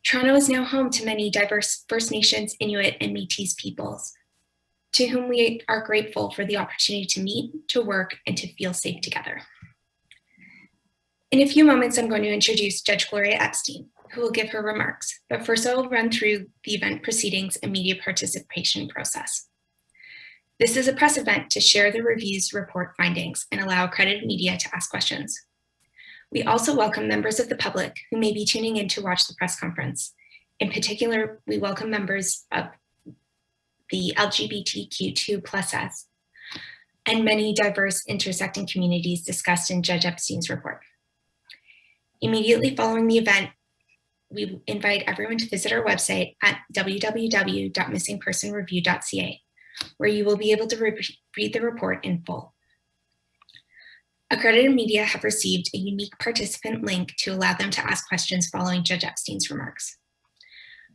Toronto is now home to many diverse First Nations, Inuit, and Métis peoples, to whom we are grateful for the opportunity to meet, to work, and to feel safe together. In a few moments, I'm going to introduce Judge Gloria Epstein, who will give her remarks, but first I will run through the event proceedings and media participation process. This is a press event to share the review's report findings and allow accredited media to ask questions. We also welcome members of the public who may be tuning in to watch the press conference. In particular, we welcome members of the LGBTQ2+S and many diverse intersecting communities discussed in Judge Epstein's report. Immediately following the event, we invite everyone to visit our website at www.missingpersonreview.ca, where you will be able to read the report in full. Accredited media have received a unique participant link to allow them to ask questions following Judge Epstein's remarks.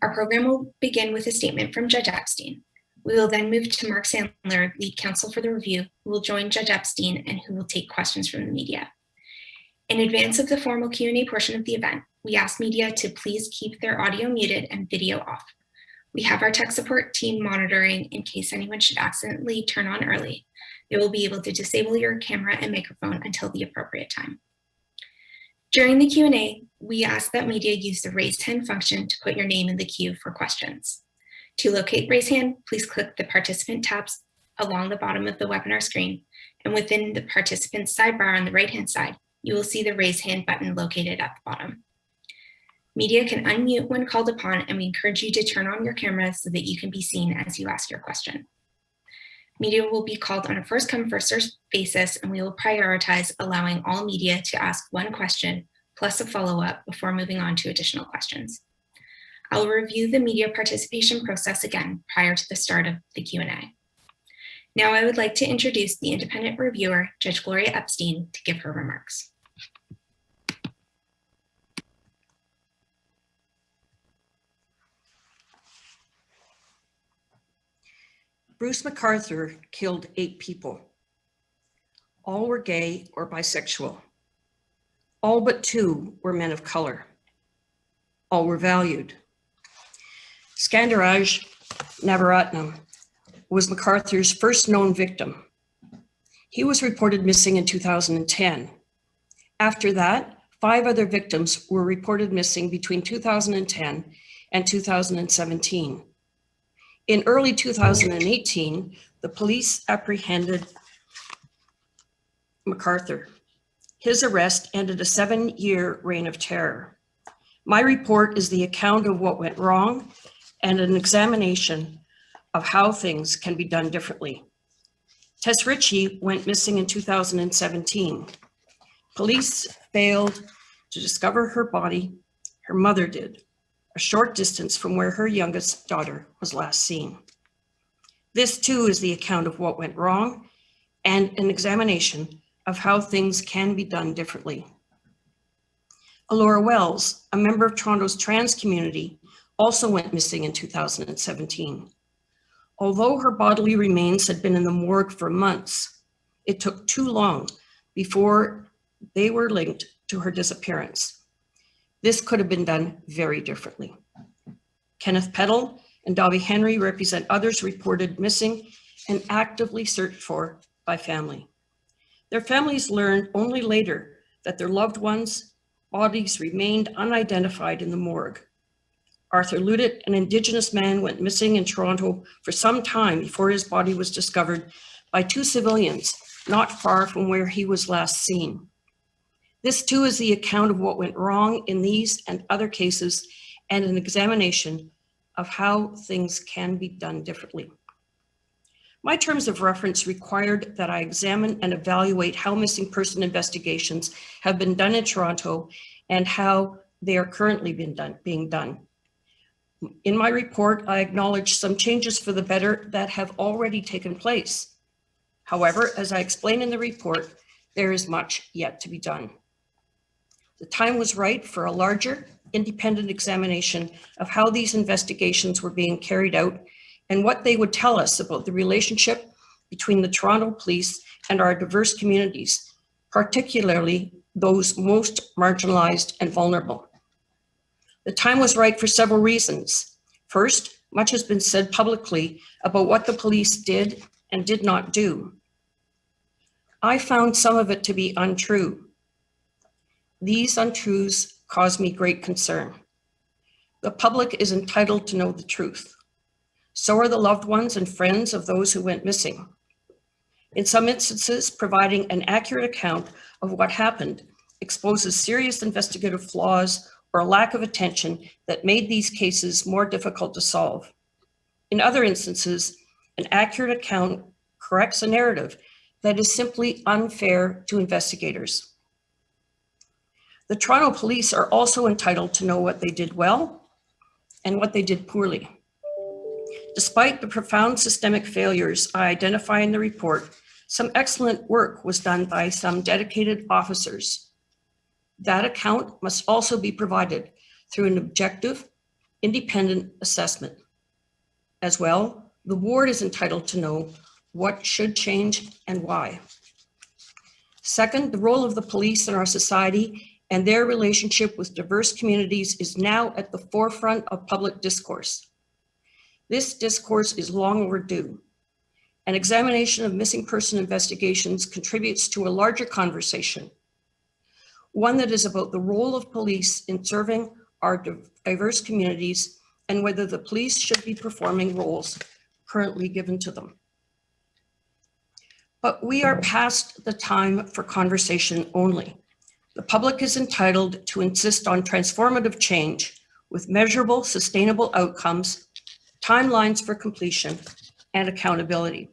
Our program will begin with a statement from Judge Epstein. We will then move to Mark Sandler, lead counsel for the review, who will join Judge Epstein and who will take questions from the media. In advance of the formal Q&A portion of the event, we ask media to please keep their audio muted and video off. We have our tech support team monitoring in case anyone should accidentally turn on early. They will be able to disable your camera and microphone until the appropriate time. During the Q&A, we ask that media use the raise hand function to put your name in the queue for questions. To locate raise hand, please click the participant tabs along the bottom of the webinar screen, and within the participant sidebar on the right-hand side, you will see the raise hand button located at the bottom. Media can unmute when called upon, and we encourage you to turn on your camera so that you can be seen as you ask your question. Media will be called on a first come, first served basis, and we will prioritize allowing all media to ask one question plus a follow-up before moving on to additional questions. I will review the media participation process again prior to the start of the Q&A. Now I would like to introduce the independent reviewer, Judge Gloria Epstein, to give her remarks. Bruce McArthur killed 8 people. All were gay or bisexual. All but 2 were men of color. All were valued. Skandaraj Navaratnam was McArthur's first known victim. He was reported missing in 2010. After that, 5 other victims were reported missing between 2010 and 2017. In early 2018, the police apprehended McArthur. His arrest ended a 7-year reign of terror. My report is the account of what went wrong and an examination of how things can be done differently. Tess Ritchie went missing in 2017. Police failed to discover her body. Her mother did, a short distance from where her youngest daughter was last seen. This too is the account of what went wrong and an examination of how things can be done differently. Alora Wells, a member of Toronto's trans community, also went missing in 2017. Although her bodily remains had been in the morgue for months, it took too long before they were linked to her disappearance. This could have been done very differently. Kenneth Peddle and Dobby Henry represent others reported missing and actively searched for by family. Their families learned only later that their loved ones' bodies remained unidentified in the morgue. Arthur Ludit, an Indigenous man, went missing in Toronto for some time before his body was discovered by 2 civilians not far from where he was last seen. This too is the account of what went wrong in these and other cases and an examination of how things can be done differently. My terms of reference required that I examine and evaluate how missing person investigations have been done in Toronto and how they are currently being done. In my report, I acknowledge some changes for the better that have already taken place. However, as I explain in the report, there is much yet to be done. The time was right for a larger, independent examination of how these investigations were being carried out and what they would tell us about the relationship between the Toronto Police and our diverse communities, particularly those most marginalized and vulnerable. The time was right for several reasons. First, much has been said publicly about what the police did and did not do. I found some of it to be untrue. These untruths cause me great concern. The public is entitled to know the truth. So are the loved ones and friends of those who went missing. In some instances, providing an accurate account of what happened exposes serious investigative flaws or a lack of attention that made these cases more difficult to solve. In other instances, an accurate account corrects a narrative that is simply unfair to investigators. The Toronto Police are also entitled to know what they did well and what they did poorly. Despite the profound systemic failures I identify in the report, some excellent work was done by some dedicated officers. That account must also be provided through an objective, independent assessment. As well, the ward is entitled to know what should change and why. Second, the role of the police in our society and their relationship with diverse communities is now at the forefront of public discourse. This discourse is long overdue. An examination of missing person investigations contributes to a larger conversation, one that is about the role of police in serving our diverse communities and whether the police should be performing roles currently given to them. But we are past the time for conversation only. The public is entitled to insist on transformative change with measurable, sustainable outcomes, timelines for completion, and accountability.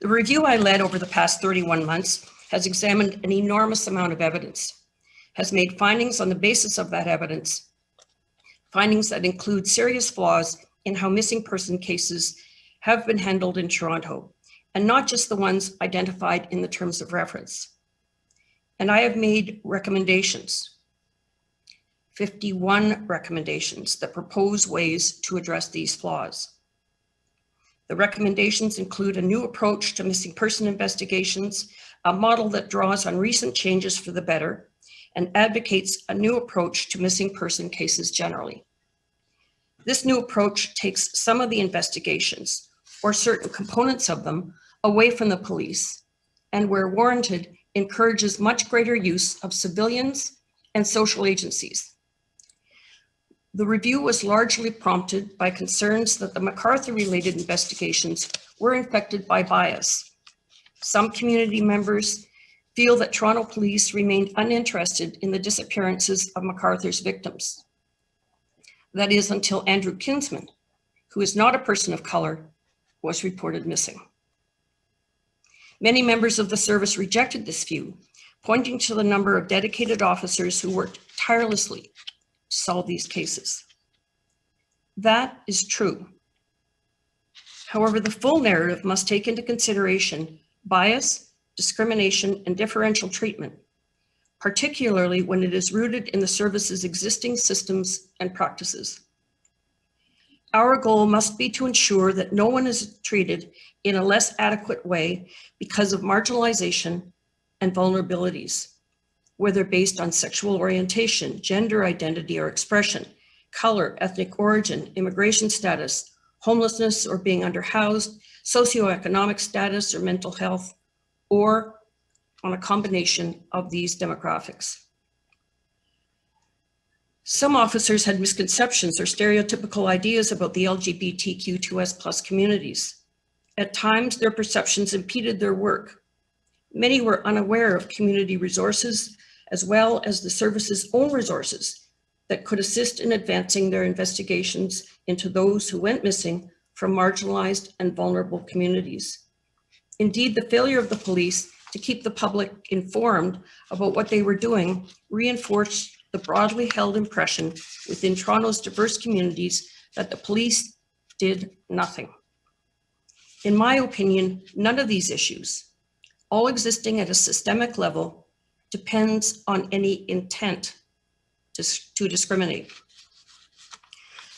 The review I led over the past 31 months has examined an enormous amount of evidence, has made findings on the basis of that evidence, findings that include serious flaws in how missing person cases have been handled in Toronto, and not just the ones identified in the terms of reference. And I have made recommendations, 51 recommendations that propose ways to address these flaws. The recommendations include a new approach to missing person investigations, a model that draws on recent changes for the better, and advocates a new approach to missing person cases generally. This new approach takes some of the investigations, or certain components of them, away from the police, and where warranted, encourages much greater use of civilians and social agencies. The review was largely prompted by concerns that the McArthur-related investigations were infected by bias. Some community members feel that Toronto police remained uninterested in the disappearances of McArthur's victims. That is until Andrew Kinsman, who is not a person of color, was reported missing. Many members of the service rejected this view, pointing to the number of dedicated officers who worked tirelessly to solve these cases. That is true. However, the full narrative must take into consideration bias, discrimination, and differential treatment, particularly when it is rooted in the service's existing systems and practices. Our goal must be to ensure that no one is treated in a less adequate way because of marginalization and vulnerabilities, whether based on sexual orientation, gender identity or expression, color, ethnic origin, immigration status, homelessness or being underhoused, socioeconomic status or mental health, or on a combination of these demographics. Some officers had misconceptions or stereotypical ideas about the LGBTQ2S+ communities. At times, their perceptions impeded their work. Many were unaware of community resources, as well as the service's own resources that could assist in advancing their investigations into those who went missing from marginalized and vulnerable communities. Indeed, the failure of the police to keep the public informed about what they were doing reinforced the broadly held impression within Toronto's diverse communities that the police did nothing. In my opinion, none of these issues, all existing at a systemic level, depends on any intent to discriminate.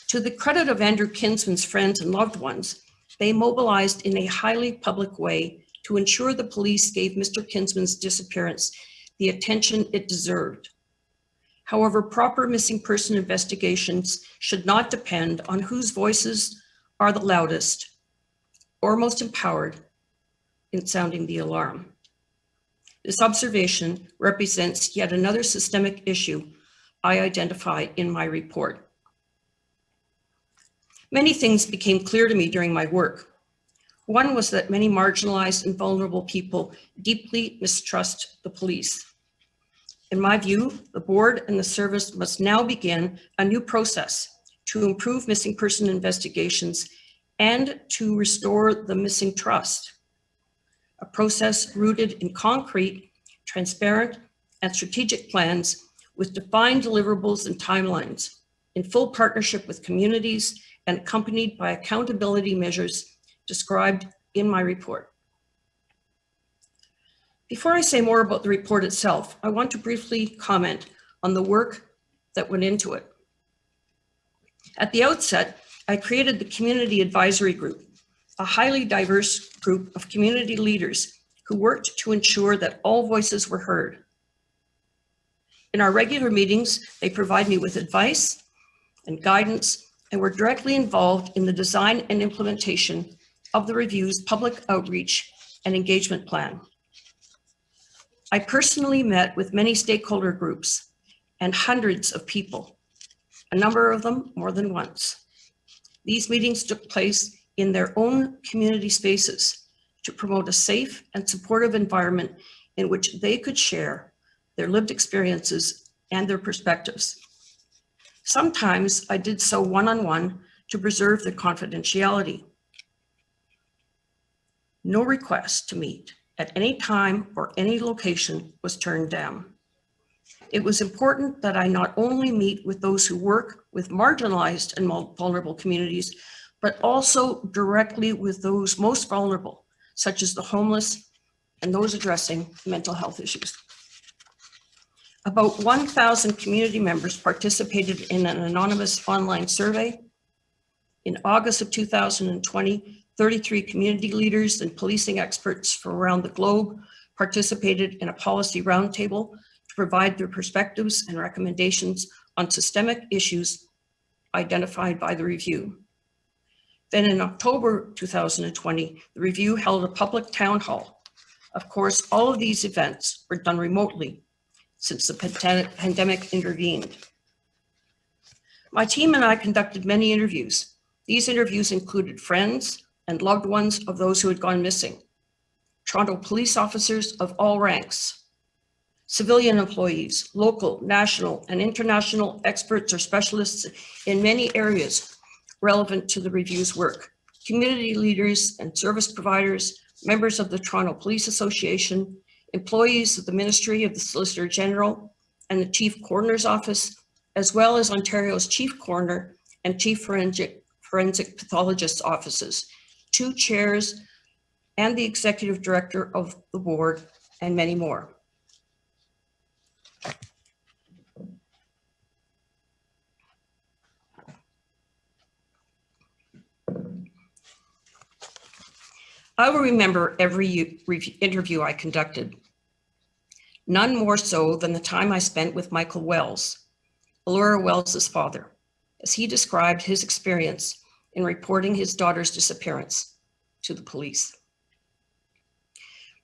To the credit of Andrew Kinsman's friends and loved ones, they mobilized in a highly public way to ensure the police gave Mr. Kinsman's disappearance the attention it deserved. However, proper missing person investigations should not depend on whose voices are the loudest or most empowered in sounding the alarm. This observation represents yet another systemic issue I identify in my report. Many things became clear to me during my work. One was that many marginalized and vulnerable people deeply mistrust the police. In my view, the board and the service must now begin a new process to improve missing person investigations and to restore the missing trust. A process rooted in concrete, transparent, and strategic plans with defined deliverables and timelines, in full partnership with communities and accompanied by accountability measures described in my report. Before I say more about the report itself, I want to briefly comment on the work that went into it. At the outset, I created the Community Advisory Group, a highly diverse group of community leaders who worked to ensure that all voices were heard. In our regular meetings, they provide me with advice and guidance and were directly involved in the design and implementation of the review's public outreach and engagement plan. I personally met with many stakeholder groups and hundreds of people, a number of them more than once. These meetings took place in their own community spaces to promote a safe and supportive environment in which they could share their lived experiences and their perspectives. Sometimes I did so one-on-one to preserve their confidentiality. No request to meet at any time or any location was turned down. It was important that I not only meet with those who work with marginalized and vulnerable communities, but also directly with those most vulnerable, such as the homeless and those addressing mental health issues. About 1,000 community members participated in an anonymous online survey. In August of 2020, 33 community leaders and policing experts from around the globe participated in a policy roundtable to provide their perspectives and recommendations on systemic issues identified by the review. Then in October 2020, the review held a public town hall. Of course, all of these events were done remotely since the pandemic intervened. My team and I conducted many interviews. These interviews included friends and loved ones of those who had gone missing, Toronto police officers of all ranks, civilian employees, local, national, and international experts or specialists in many areas relevant to the review's work, community leaders and service providers, members of the Toronto Police Association, employees of the Ministry of the Solicitor General and the Chief Coroner's Office, as well as Ontario's Chief Coroner and Chief Forensic Pathologist's offices, 2 chairs, and the executive director of the board, and many more. I will remember every interview I conducted, none more so than the time I spent with Michael Wells, Laura Wells's father, as he described his experience in reporting his daughter's disappearance to the police.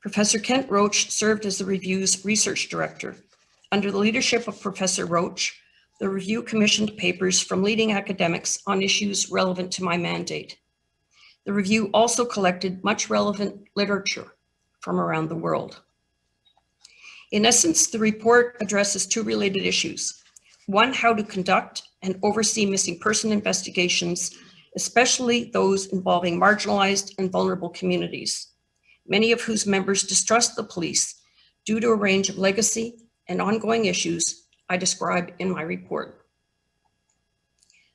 Professor Kent Roach served as the review's research director. Under the leadership of Professor Roach, the review commissioned papers from leading academics on issues relevant to my mandate. The review also collected much relevant literature from around the world. In essence, the report addresses 2 related issues. One, how to conduct and oversee missing person investigations, especially those involving marginalized and vulnerable communities, many of whose members distrust the police due to a range of legacy and ongoing issues I describe in my report.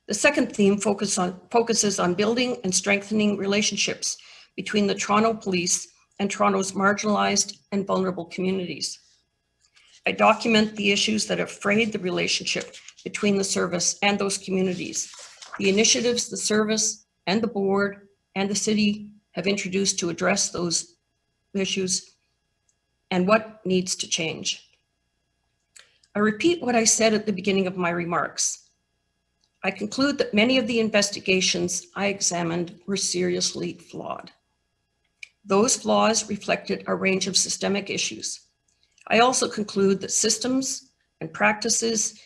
The second theme focuses on building and strengthening relationships between the Toronto Police and Toronto's marginalized and vulnerable communities. I document the issues that have frayed the relationship between the service and those communities, the initiatives the service and the board and the city have introduced to address those issues and what needs to change. I repeat what I said at the beginning of my remarks. I conclude that many of the investigations I examined were seriously flawed. Those flaws reflected a range of systemic issues. I also conclude that systems and practices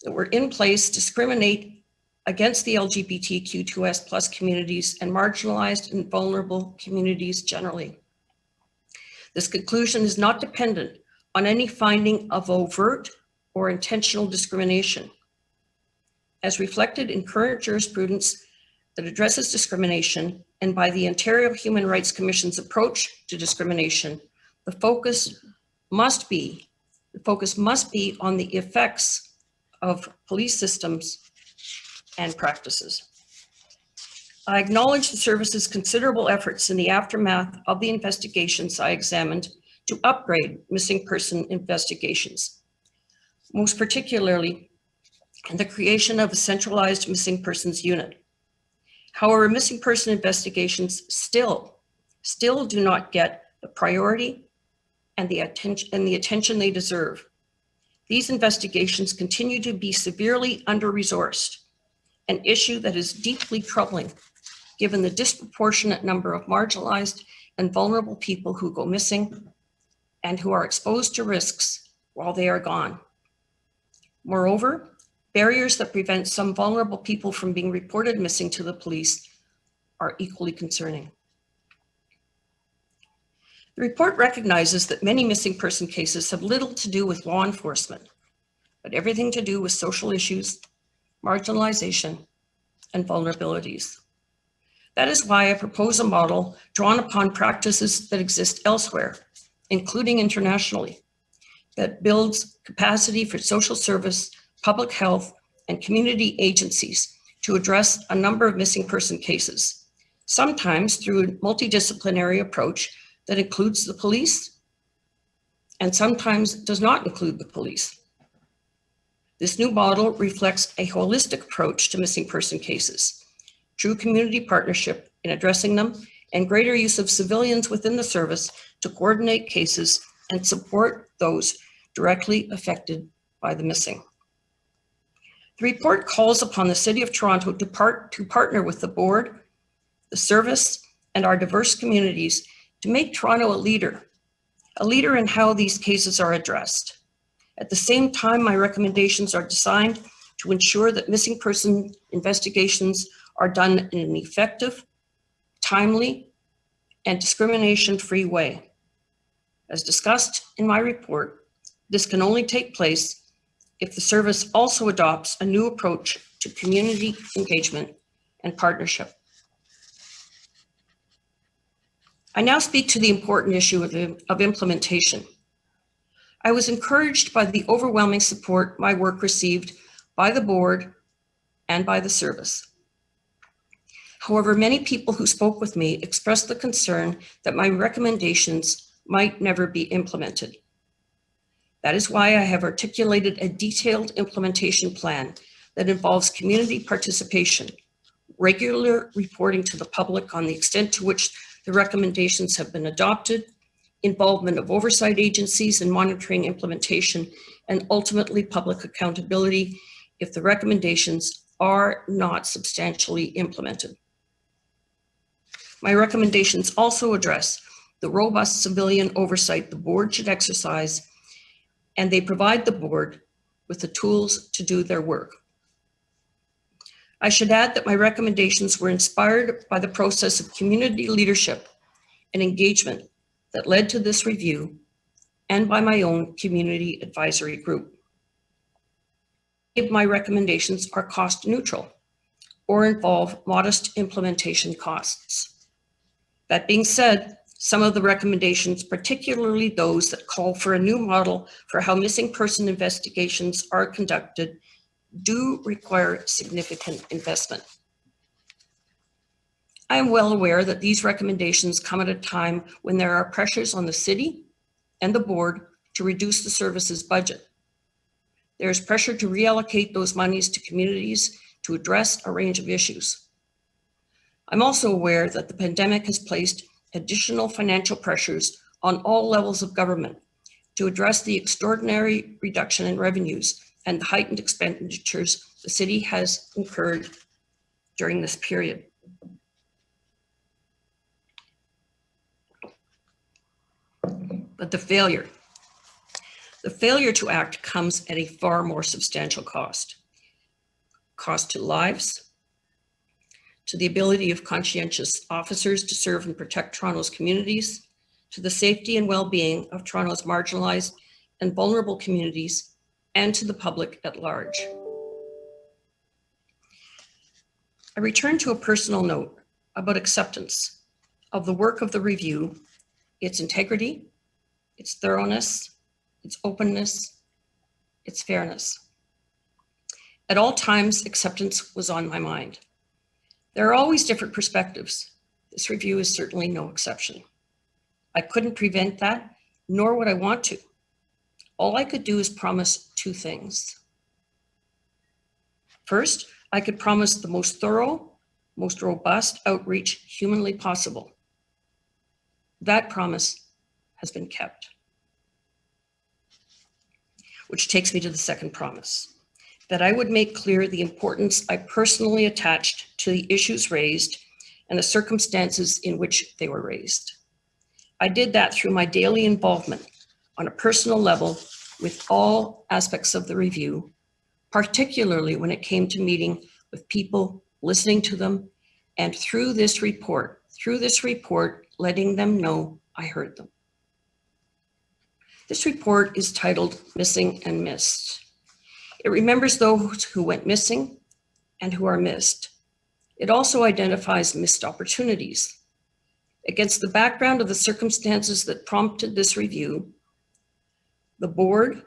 that were in place discriminate against the LGBTQ2S+ communities and marginalized and vulnerable communities generally. This conclusion is not dependent on any finding of overt or intentional discrimination. As reflected in current jurisprudence that addresses discrimination and by the Ontario Human Rights Commission's approach to discrimination, the focus must be on the effects of police systems and practices. I acknowledge the service's considerable efforts in the aftermath of the investigations I examined to upgrade missing person investigations, most particularly in the creation of a centralized missing persons unit. However, missing person investigations still do not get the priority and the attention they deserve. These investigations continue to be severely under-resourced, an issue that is deeply troubling given the disproportionate number of marginalized and vulnerable people who go missing and who are exposed to risks while they are gone. Moreover, barriers that prevent some vulnerable people from being reported missing to the police are equally concerning. The report recognizes that many missing person cases have little to do with law enforcement, but everything to do with social issues, marginalization, and vulnerabilities. That is why I propose a model drawn upon practices that exist elsewhere, including internationally, that builds capacity for social service, public health, and community agencies to address a number of missing person cases, sometimes through a multidisciplinary approach that includes the police and sometimes does not include the police. This new model reflects a holistic approach to missing person cases, true community partnership in addressing them, and greater use of civilians within the service to coordinate cases and support those directly affected by the missing. The report calls upon the City of Toronto to partner with the board, the service, and our diverse communities to make Toronto a leader in how these cases are addressed. At the same time, my recommendations are designed to ensure that missing person investigations are done in an effective, timely, and discrimination-free way. As discussed in my report, this can only take place if the service also adopts a new approach to community engagement and partnership. I now speak to the important issue of implementation. I was encouraged by the overwhelming support my work received by the board and by the service. However, many people who spoke with me expressed the concern that my recommendations might never be implemented. That is why I have articulated a detailed implementation plan that involves community participation, regular reporting to the public on the extent to which the recommendations have been adopted, involvement of oversight agencies in monitoring implementation, and ultimately public accountability if the recommendations are not substantially implemented. My recommendations also address the robust civilian oversight the board should exercise, and they provide the board with the tools to do their work. I should add that my recommendations were inspired by the process of community leadership and engagement that led to this review, and by my own community advisory group. If my recommendations are cost neutral or involve modest implementation costs. That being said, some of the recommendations, particularly those that call for a new model for how missing person investigations are conducted, do require significant investment. I am well aware that these recommendations come at a time when there are pressures on the city and the board to reduce the service's budget. There is pressure to reallocate those monies to communities to address a range of issues. I'm also aware that the pandemic has placed additional financial pressures on all levels of government to address the extraordinary reduction in revenues and the heightened expenditures the city has incurred during this period. But the failure to act comes at a far more substantial cost. Cost to lives, to the ability of conscientious officers to serve and protect Toronto's communities, to the safety and well-being of Toronto's marginalized and vulnerable communities, and to the public at large. I return to a personal note about acceptance of the work of the review, its integrity, its thoroughness, its openness, its fairness. At all times, acceptance was on my mind. There are always different perspectives. This review is certainly no exception. I couldn't prevent that, nor would I want to. All I could do is promise two things. First, I could promise the most thorough, most robust outreach humanly possible. That promise has been kept. Which takes me to the second promise, that I would make clear the importance I personally attached to the issues raised and the circumstances in which they were raised. I did that through my daily involvement on a personal level with all aspects of the review, particularly when it came to meeting with people, listening to them, and through this report, letting them know I heard them. This report is titled Missing and Missed. It remembers those who went missing and who are missed. It also identifies missed opportunities. Against the background of the circumstances that prompted this review, the board,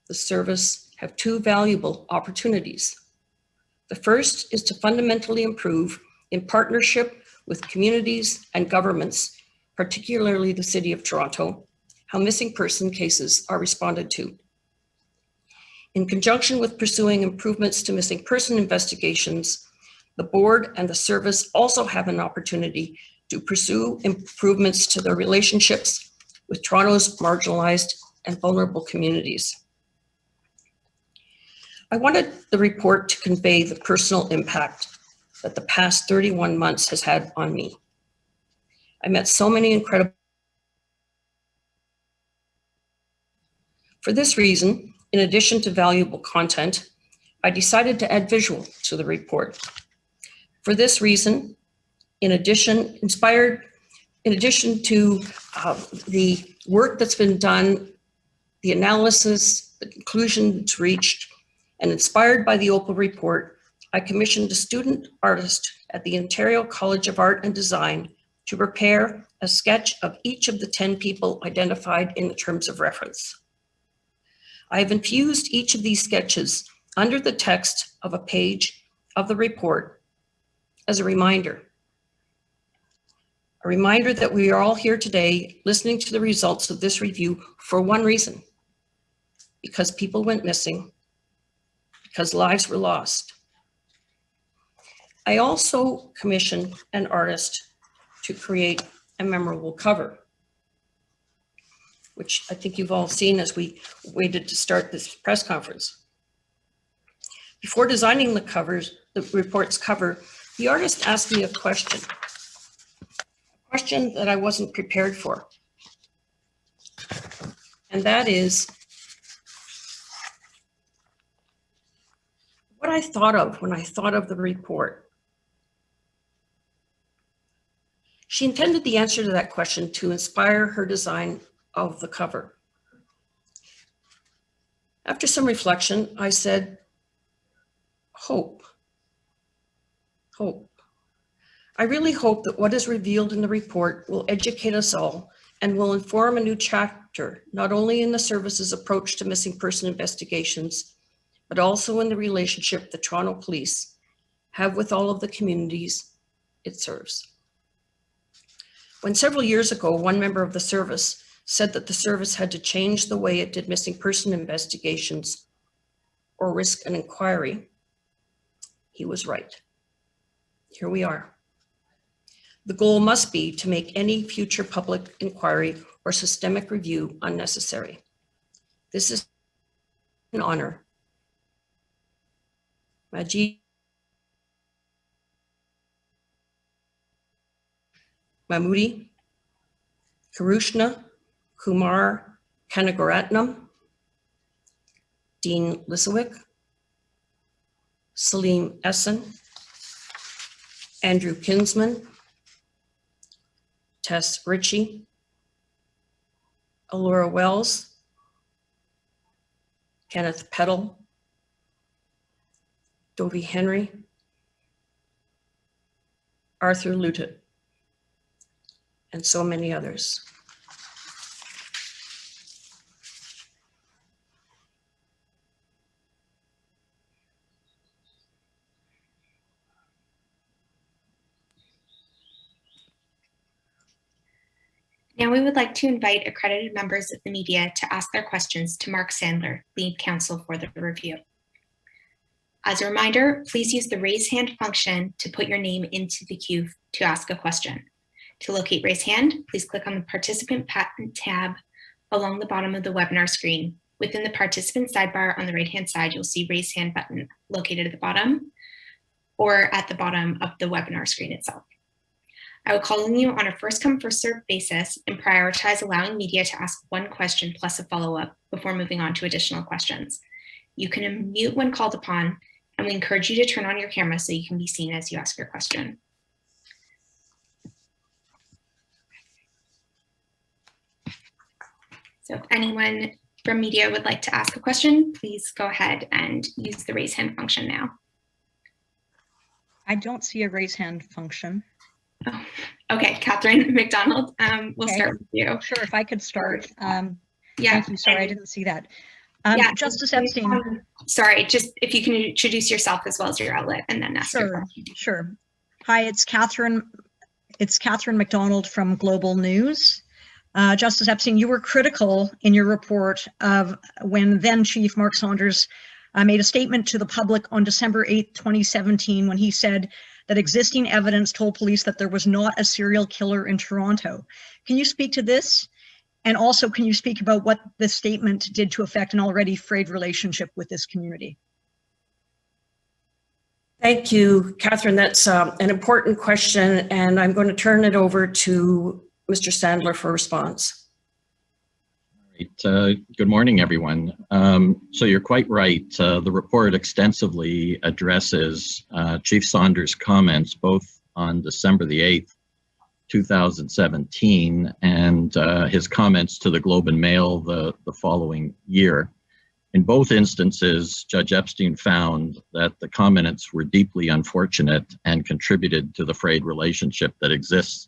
the service have two valuable opportunities. The first is to fundamentally improve in partnership with communities and governments, particularly the City of Toronto, how missing person cases are responded to. In conjunction with pursuing improvements to missing person investigations, the board and the service also have an opportunity to pursue improvements to their relationships with Toronto's marginalized and vulnerable communities. I wanted the report to convey the personal impact that the past 31 months has had on me. I met so many incredible. For this reason, in addition to valuable content, I decided to add visual to the report. For this reason, in addition to the work that's been done, the analysis, the conclusions reached, and inspired by the Opal report, I commissioned a student artist at the Ontario College of Art and Design to prepare a sketch of each of the 10 people identified in the terms of reference. I have infused each of these sketches under the text of a page of the report as a reminder that we are all here today listening to the results of this review for one reason: because people went missing, because lives were lost. I also commissioned an artist to create a memorable cover, which I think you've all seen as we waited to start this press conference. Before designing the report's cover, the artist asked me a question that I wasn't prepared for. And that is what I thought of when I thought of the report. She intended the answer to that question to inspire her design of the cover. After some reflection, I said, hope. Hope. I really hope that what is revealed in the report will educate us all and will inform a new chapter, not only in the service's approach to missing person investigations, but also in the relationship the Toronto Police have with all of the communities it serves. When several years ago, one member of the service said that the service had to change the way it did missing person investigations or risk an inquiry, he was right. Here we are. The goal must be to make any future public inquiry or systemic review unnecessary. This is an honor. Majid Mahmoodi, Karushna Kumar Kanagaratnam, Dean Lisowick, Salim Essen, Andrew Kinsman, Tess Ritchie, Allura Wells, Kenneth Peddle, Dovie Henry, Arthur Lutet, and so many others. Now we would like to invite accredited members of the media to ask their questions to Mark Sandler, lead counsel for the review. As a reminder, please use the raise hand function to put your name into the queue to ask a question. To locate raise hand, please click on the participant tab along the bottom of the webinar screen. Within the participant sidebar on the right-hand side, you'll see raise hand button located at the bottom or at the bottom of the webinar screen itself. I will call on you on a first come first served basis and prioritize allowing media to ask one question plus a follow-up before moving on to additional questions. You can unmute when called upon, and we encourage you to turn on your camera so you can be seen as you ask your question. So if anyone from media would like to ask a question, please go ahead and use the raise hand function now. I don't see a raise hand function. Oh, okay, Catherine McDonald, we'll Okay. start with you. Sure, if I could start. Yeah. Thank you, sorry, I didn't see that. Yeah, Justice Epstein. Sorry, just if you can introduce yourself as well as your outlet and then ask your question. Sure. Hi, it's Catherine McDonald from Global News. Justice Epstein, you were critical in your report of when then Chief Mark Saunders made a statement to the public on December 8th, 2017, when he said that existing evidence told police that there was not a serial killer in Toronto. Can you speak to this? And also, can you speak about what the statement did to affect an already frayed relationship with this community? Thank you, Catherine. That's an important question, and I'm going to turn it over to Mr. Sandler for response. Good morning, everyone. So you're quite right. The report extensively addresses Chief Saunders' comments both on December the 8th, 2017, and his comments to the Globe and Mail the following year. In both instances, Judge Epstein found that the comments were deeply unfortunate and contributed to the frayed relationship that exists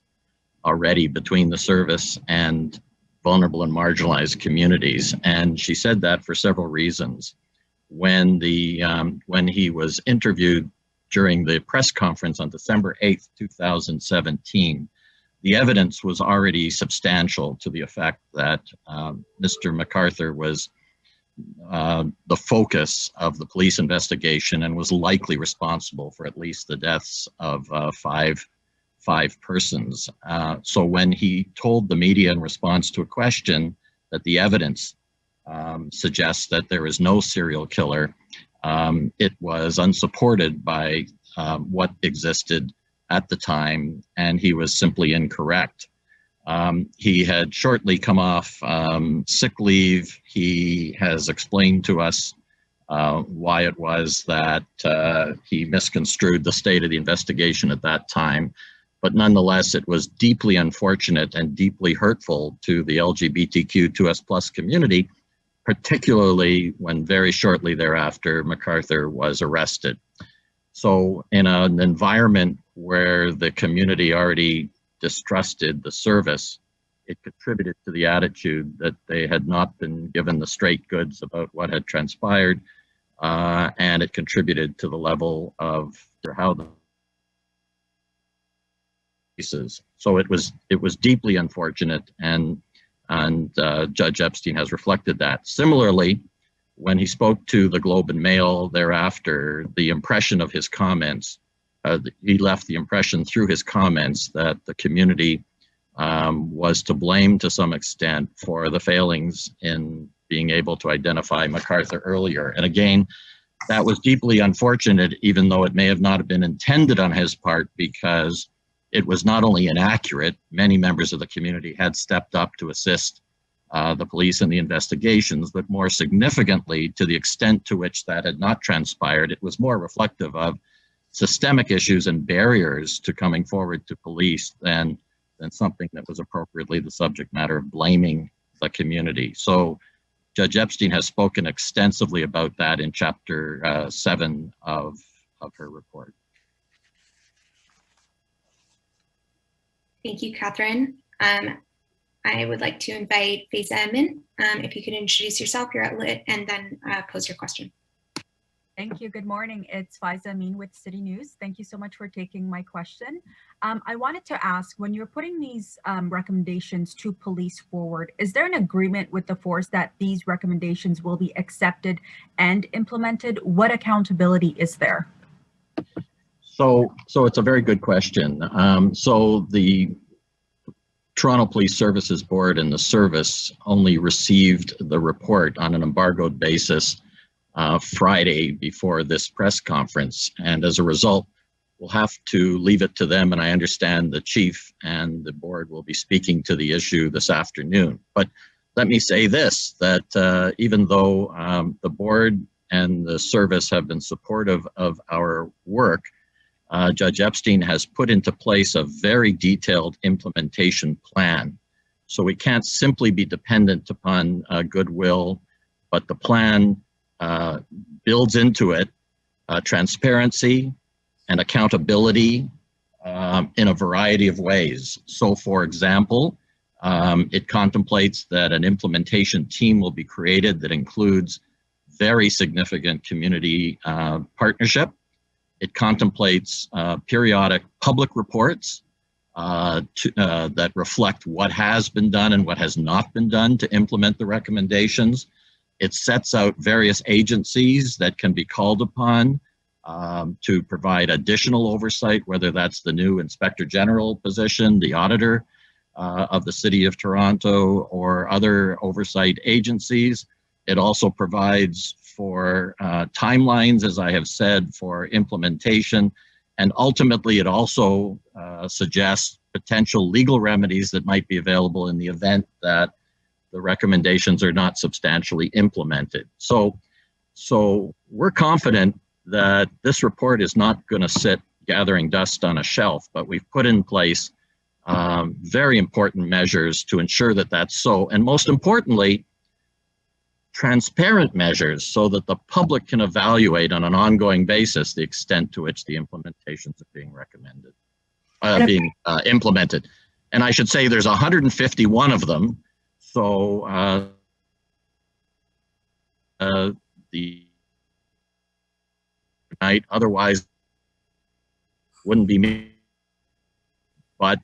already between the service and vulnerable and marginalized communities. And she said that for several reasons. When he was interviewed during the press conference on December 8th, 2017, the evidence was already substantial to the effect that Mr. MacArthur was the focus of the police investigation and was likely responsible for at least the deaths of five persons. So when he told the media in response to a question that the evidence suggests that there is no serial killer, it was unsupported by what existed at the time, and he was simply incorrect. He had shortly come off sick leave. He has explained to us why it was that he misconstrued the state of the investigation at that time. But nonetheless, it was deeply unfortunate and deeply hurtful to the LGBTQ2S+ community, particularly when very shortly thereafter MacArthur was arrested. So in an environment where the community already distrusted the service, it contributed to the attitude that they had not been given the straight goods about what had transpired, and it contributed to the level of how the cases. So it was deeply unfortunate, and Judge Epstein has reflected that. Similarly, when he spoke to the Globe and Mail thereafter, the impression of his comments he left the impression through his comments that the community was to blame to some extent for the failings in being able to identify MacArthur earlier. And again, that was deeply unfortunate, even though it may have not been intended on his part, because it was not only inaccurate, many members of the community had stepped up to assist the police in the investigations, but more significantly, to the extent to which that had not transpired, it was more reflective of systemic issues and barriers to coming forward to police than something that was appropriately the subject matter of blaming the community. So Judge Epstein has spoken extensively about that in chapter 7 of her report. Thank you, Catherine. I would like to invite Faiza Amin. If you could introduce yourself, you're at Lit, and then pose your question. Thank you. Good morning. It's Faiza Amin with City News. Thank you so much for taking my question. I wanted to ask, when you're putting these recommendations to police forward, is there an agreement with the force that these recommendations will be accepted and implemented? What accountability is there? So it's a very good question. So the Toronto Police Services Board and the service only received the report on an embargoed basis Friday before this press conference. And as a result, we'll have to leave it to them. And I understand the chief and the board will be speaking to the issue this afternoon. But let me say this, that even though the board and the service have been supportive of our work, Judge Epstein has put into place a very detailed implementation plan. So we can't simply be dependent upon goodwill, but the plan builds into it transparency and accountability in a variety of ways. So for example, it contemplates that an implementation team will be created that includes very significant community partnership. It contemplates periodic public reports that reflect what has been done and what has not been done to implement the recommendations. It sets out various agencies that can be called upon to provide additional oversight, whether that's the new Inspector General position, the auditor of the City of Toronto, or other oversight agencies. It also provides for timelines, as I have said, for implementation. And ultimately, it also suggests potential legal remedies that might be available in the event that the recommendations are not substantially implemented. So we're confident that this report is not going to sit gathering dust on a shelf, but we've put in place very important measures to ensure that that's so. And most importantly, transparent measures so that the public can evaluate on an ongoing basis the extent to which the implementations are being recommended, implemented. And I should say there's 151 of them. So the night otherwise wouldn't be me, but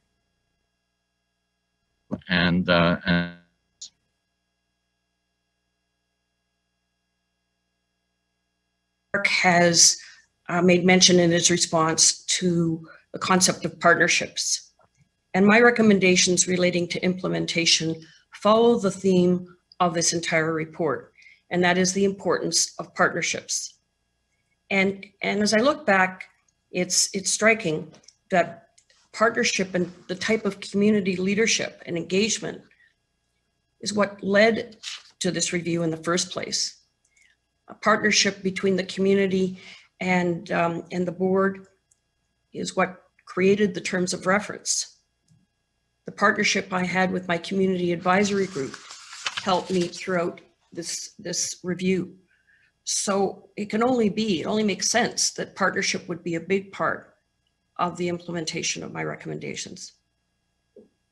and Mark has made mention in his response to the concept of partnerships. And my recommendations relating to implementation follow the theme of this entire report, and that is the importance of partnerships. And as I look back, it's striking that partnership and the type of community leadership and engagement is what led to this review in the first place. A partnership between the community and the board is what created the terms of reference. The partnership I had with my community advisory group helped me throughout this review. So it only makes sense that partnership would be a big part of the implementation of my recommendations.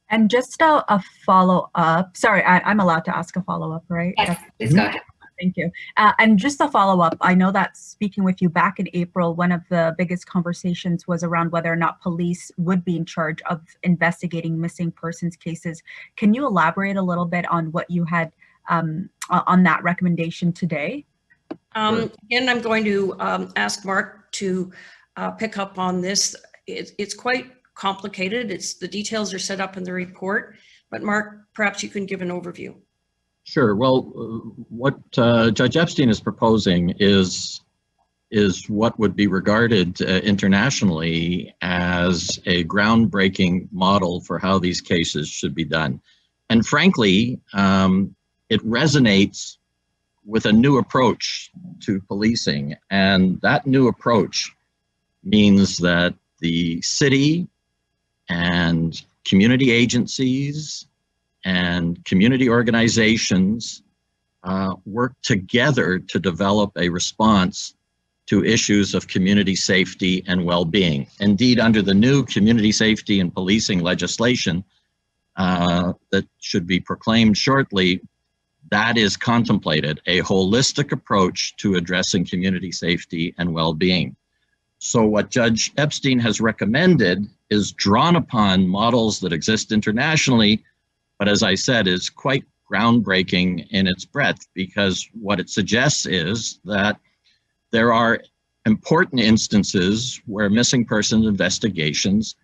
And just a follow-up, sorry, I'm allowed to ask a follow-up, right? Yes, please go ahead. Thank you. And just a follow-up, I know that speaking with you back in April, one of the biggest conversations was around whether or not police would be in charge of investigating missing persons cases. Can you elaborate a little bit on what you had on that recommendation today? Again, I'm going to ask Mark to pick up on this. It's quite complicated. The details are set up in the report, but Mark, perhaps you can give an overview. Sure. Well, what Judge Epstein is proposing is what would be regarded internationally as a groundbreaking model for how these cases should be done. And frankly, it resonates with a new approach to policing. And that new approach means that the city and community agencies and community organizations work together to develop a response to issues of community safety and well-being. Indeed, under the new community safety and policing legislation that should be proclaimed shortly, that is contemplated, a holistic approach to addressing community safety and well-being. So what Judge Epstein has recommended is drawn upon models that exist internationally, but as I said, is quite groundbreaking in its breadth, because what it suggests is that there are important instances where missing persons investigations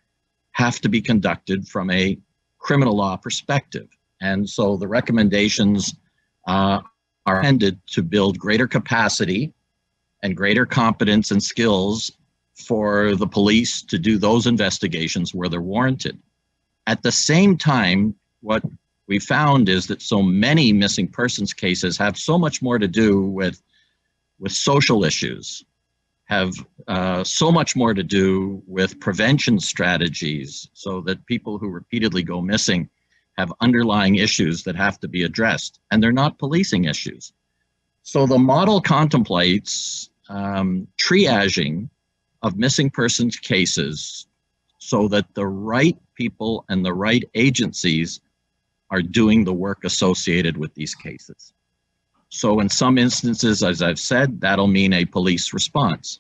have to be conducted from a criminal law perspective. And so the recommendations are intended to build greater capacity and greater competence and skills for the police to do those investigations where they're warranted. At the same time, what we found is that so many missing persons cases have so much more to do with social issues, have so much more to do with prevention strategies, so that people who repeatedly go missing have underlying issues that have to be addressed, and they're not policing issues. So the model contemplates triaging of missing persons cases so that the right people and the right agencies are doing the work associated with these cases. So in some instances, as I've said, that'll mean a police response.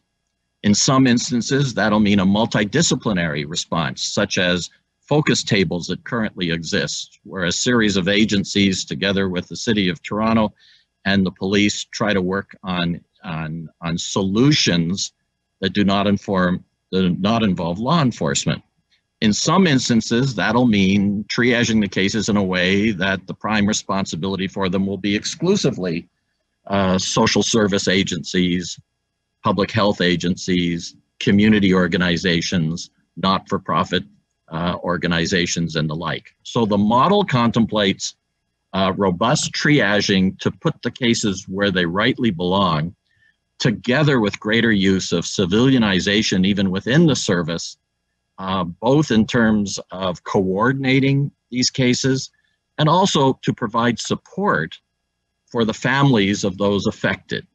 In some instances, that'll mean a multidisciplinary response, such as focus tables that currently exist, where a series of agencies together with the City of Toronto and the police try to work on solutions that do not involve law enforcement. In some instances, that'll mean triaging the cases in a way that the prime responsibility for them will be exclusively social service agencies, public health agencies, community organizations, not-for-profit organizations, and the like. So the model contemplates robust triaging to put the cases where they rightly belong, together with greater use of civilianization even within the service, both in terms of coordinating these cases and also to provide support for the families of those affected.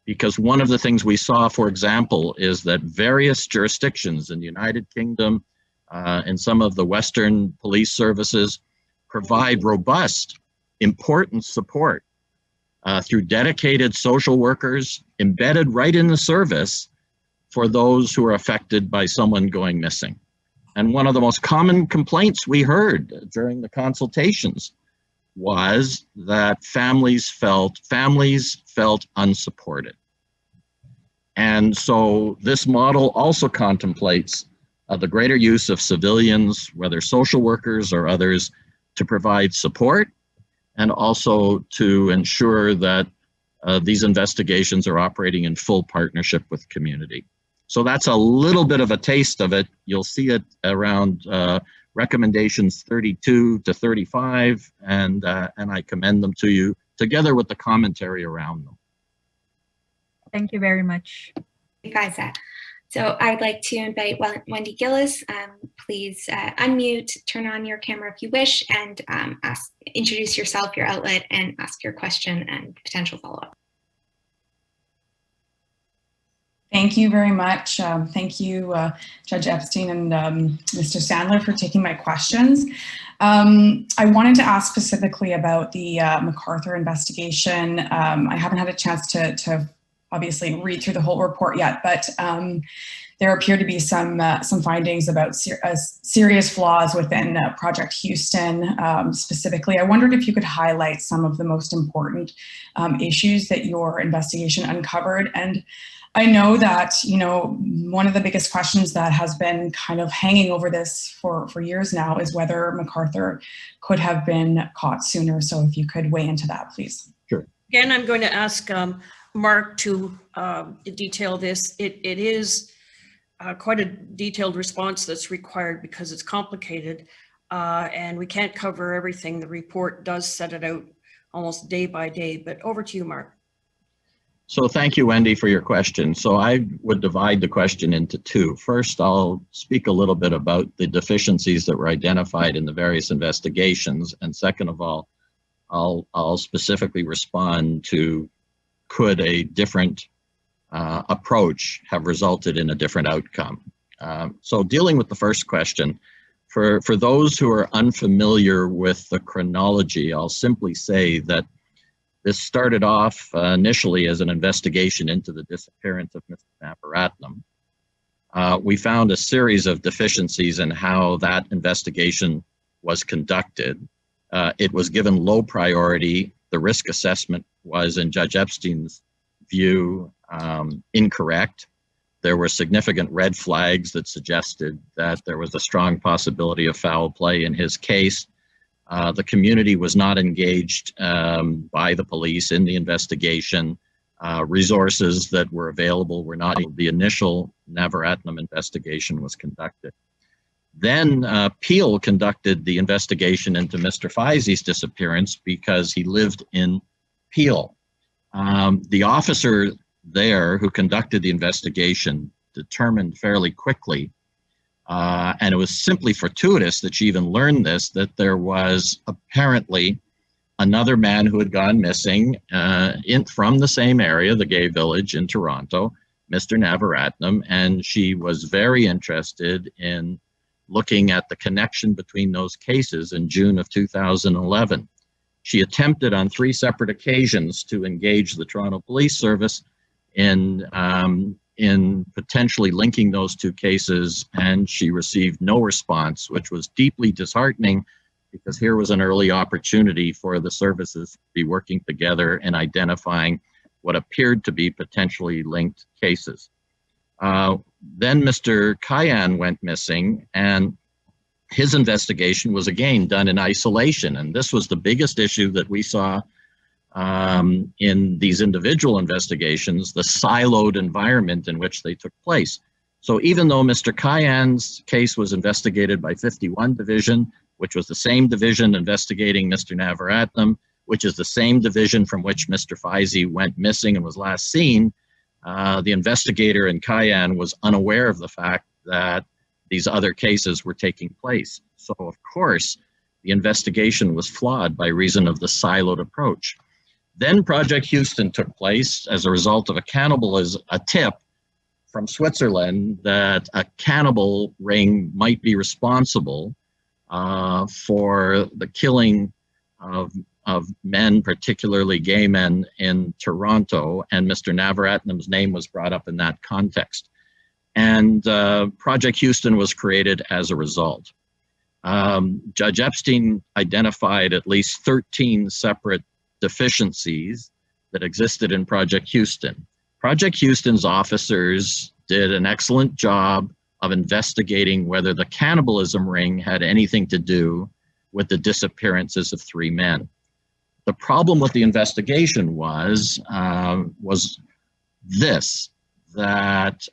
Because one of the things we saw, for example, is that various jurisdictions in the United Kingdom and some of the Western police services provide robust, important support through dedicated social workers embedded right in the service for those who are affected by someone going missing. And one of the most common complaints we heard during the consultations was that families felt unsupported. And so this model also contemplates the greater use of civilians, whether social workers or others, to provide support and also to ensure that these investigations are operating in full partnership with community. So that's a little bit of a taste of it. You'll see it around recommendations 32 to 35, and I commend them to you together with the commentary around them. Thank you very much. Faiza. So I'd like to invite Wendy Gillis. Please unmute, turn on your camera if you wish, and introduce yourself, your outlet, and ask your question and potential follow-up. Thank you very much. Thank you, Judge Epstein and Mr. Sandler, for taking my questions. I wanted to ask specifically about the MacArthur investigation. I haven't had a chance to obviously read through the whole report yet, but there appear to be some findings about serious flaws within Project Houston. Specifically, I wondered if you could highlight some of the most important issues that your investigation uncovered. And I know that, one of the biggest questions that has been kind of hanging over this for years now is whether MacArthur could have been caught sooner. So if you could weigh into that, please. Sure. Again, I'm going to ask Mark to detail this. It is quite a detailed response that's required because it's complicated and we can't cover everything. The report does set it out almost day by day, but over to you, Mark. So thank you, Wendy, for your question. So I would divide the question into two. First, I'll speak a little bit about the deficiencies that were identified in the various investigations. And second of all, I'll specifically respond to could a different approach have resulted in a different outcome. So dealing with the first question, for those who are unfamiliar with the chronology, I'll simply say that this started off initially as an investigation into the disappearance of Mr. Navaratnam. We found a series of deficiencies in how that investigation was conducted. It was given low priority. The risk assessment was, in Judge Epstein's view, incorrect. There were significant red flags that suggested that there was a strong possibility of foul play in his case. The community was not engaged by the police in the investigation. Resources that were available were not. The initial Navaratnam investigation was conducted. Then Peel conducted the investigation into Mr. Faizi's disappearance because he lived in Peel. The officer there who conducted the investigation determined fairly quickly, and it was simply fortuitous that she even learned this, that there was apparently another man who had gone missing from the same area, the gay village in Toronto, Mr. Navaratnam, and she was very interested in looking at the connection between those cases in June of 2011. She attempted on 3 separate occasions to engage the Toronto Police Service in potentially linking those 2 cases, and she received no response, which was deeply disheartening because here was an early opportunity for the services to be working together and identifying what appeared to be potentially linked cases. Then Mr. Kayan went missing, and his investigation was again done in isolation. And this was the biggest issue that we saw in these individual investigations, the siloed environment in which they took place. So even though Mr. Kayan's case was investigated by 51 Division, which was the same division investigating Mr. Navaratnam, which is the same division from which Mr. Faizi went missing and was last seen, the investigator in Kayan was unaware of the fact that these other cases were taking place. So of course, the investigation was flawed by reason of the siloed approach. Then Project Houston took place as a result of a tip from Switzerland that a cannibal ring might be responsible for the killing of men, particularly gay men, in Toronto, and Mr. Navaratnam's name was brought up in that context. And Project Houston was created as a result. Judge Epstein identified at least 13 separate deficiencies that existed in Project Houston. Project Houston's officers did an excellent job of investigating whether the cannibalism ring had anything to do with the disappearances of 3 men. The problem with the investigation was this, that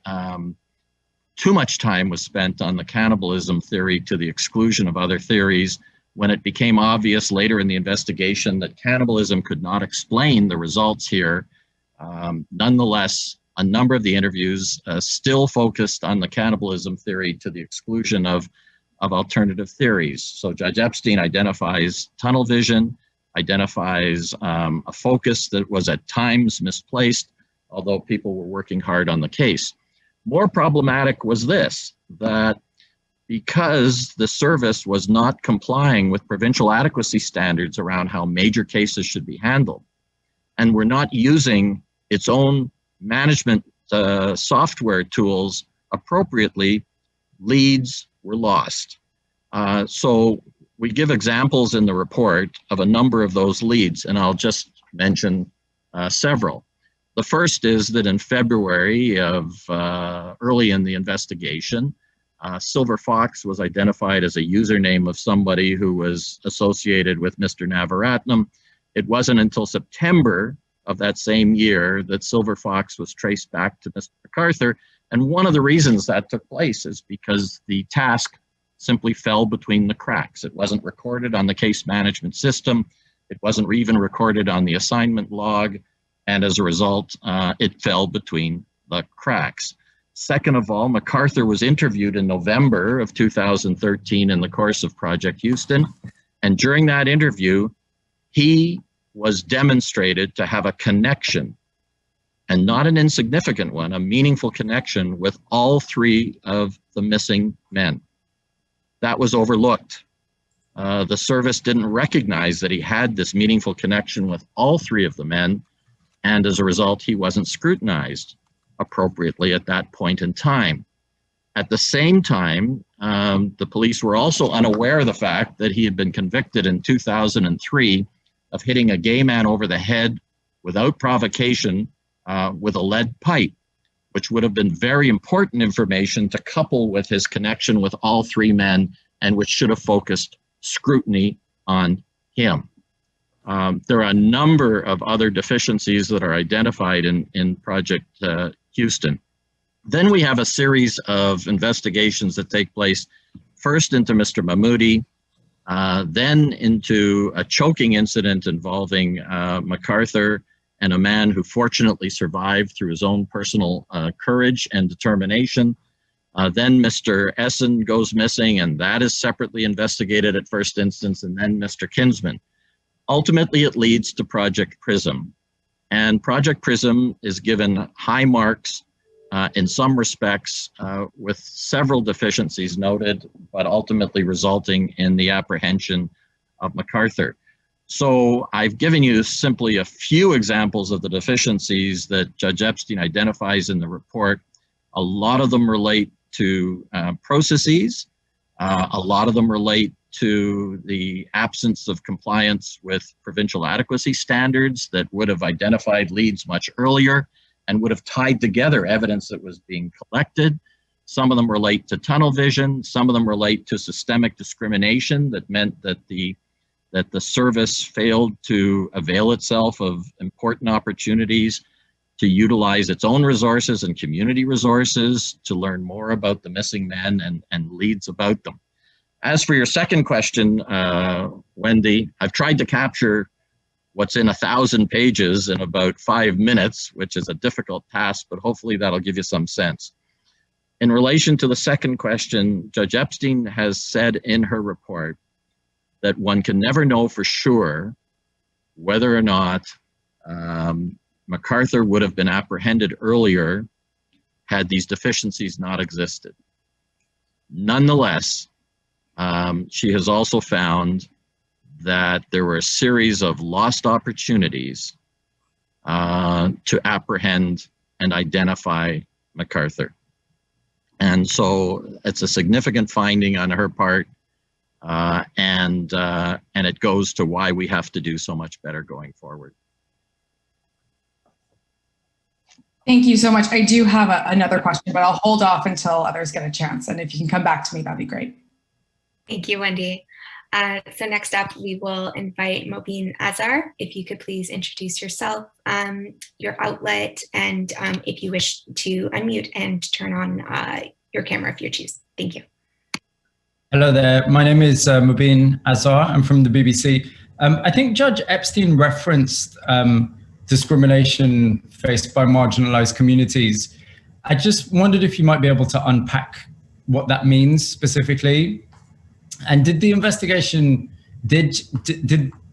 too much time was spent on the cannibalism theory to the exclusion of other theories. When it became obvious later in the investigation that cannibalism could not explain the results here, nonetheless, a number of the interviews still focused on the cannibalism theory to the exclusion of alternative theories. So Judge Epstein identifies tunnel vision, identifies a focus that was at times misplaced, although people were working hard on the case. More problematic was this, that because the service was not complying with provincial adequacy standards around how major cases should be handled, and were not using its own management software tools appropriately, leads were lost. So we give examples in the report of a number of those leads, and I'll just mention several. The first is that in February of early in the investigation, Silver Fox was identified as a username of somebody who was associated with Mr. Navaratnam. It wasn't until September of that same year that Silver Fox was traced back to Mr. MacArthur. And one of the reasons that took place is because the task simply fell between the cracks. It wasn't recorded on the case management system. It wasn't even recorded on the assignment log. And as a result, it fell between the cracks. Second of all, MacArthur was interviewed in November of 2013 in the course of Project Houston. And during that interview, he was demonstrated to have a connection, and not an insignificant one, a meaningful connection with all three of the missing men. That was overlooked. The service didn't recognize that he had this meaningful connection with all three of the men, and as a result, he wasn't scrutinized appropriately at that point in time. At the same time, the police were also unaware of the fact that he had been convicted in 2003 of hitting a gay man over the head without provocation with a lead pipe, which would have been very important information to couple with his connection with all three men, and which should have focused scrutiny on him. There are a number of other deficiencies that are identified in Project Houston. Then we have a series of investigations that take place, first into Mr. Mahmoudi, then into a choking incident involving MacArthur and a man who fortunately survived through his own personal courage and determination. Then Mr. Essen goes missing, and that is separately investigated at first instance, and then Mr. Kinsman. Ultimately, it leads to Project PRISM. And Project PRISM is given high marks in some respects, with several deficiencies noted, but ultimately resulting in the apprehension of MacArthur. So I've given you simply a few examples of the deficiencies that Judge Epstein identifies in the report. A lot of them relate to processes. A lot of them relate to the absence of compliance with provincial adequacy standards that would have identified leads much earlier and would have tied together evidence that was being collected. Some of them relate to tunnel vision. Some of them relate to systemic discrimination that meant that the service failed to avail itself of important opportunities to utilize its own resources and community resources to learn more about the missing men and leads about them. As for your second question, Wendy, I've tried to capture what's in 1,000 pages in about 5 minutes, which is a difficult task, but hopefully that'll give you some sense. In relation to the second question, Judge Epstein has said in her report that one can never know for sure whether or not MacArthur would have been apprehended earlier had these deficiencies not existed. Nonetheless, she has also found that there were a series of lost opportunities to apprehend and identify MacArthur. And so it's a significant finding on her part, and it goes to why we have to do so much better going forward. Thank you so much. I do have another question, but I'll hold off until others get a chance. And if you can come back to me, that'd be great. Thank you, Wendy. So next up, we will invite Mobeen Azhar. If you could please introduce yourself, your outlet, and if you wish to unmute and turn on your camera if you choose. Thank you. Hello there. My name is Mobeen Azhar. I'm from the BBC. I think Judge Epstein referenced discrimination faced by marginalized communities. I just wondered if you might be able to unpack what that means specifically. And did the investigation, did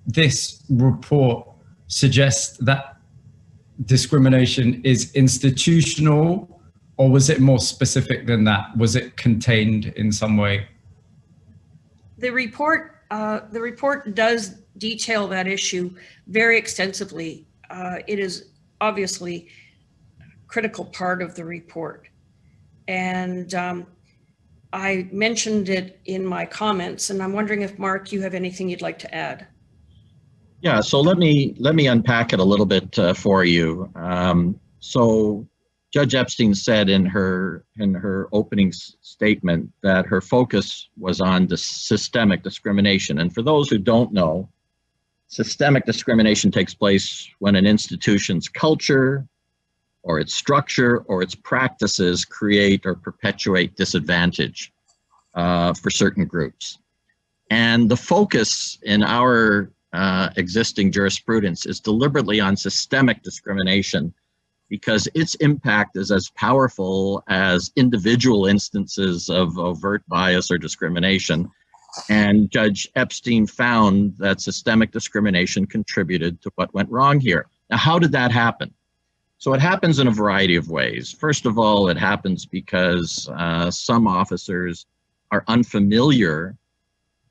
this report suggest that discrimination is institutional, or was it more specific than that? Was it contained in some way? The report does detail that issue very extensively. It is obviously a critical part of the report. And I mentioned it in my comments, and I'm wondering if, Mark, you have anything you'd like to add? Yeah, so let me unpack it a little bit for you. So Judge Epstein said in her opening statement that her focus was on the systemic discrimination. And for those who don't know, systemic discrimination takes place when an institution's culture or its structure or its practices create or perpetuate disadvantage for certain groups. And the focus in our existing jurisprudence is deliberately on systemic discrimination because its impact is as powerful as individual instances of overt bias or discrimination. And Judge Epstein found that systemic discrimination contributed to what went wrong here. Now, how did that happen? So it happens in a variety of ways. First of all, it happens because some officers are unfamiliar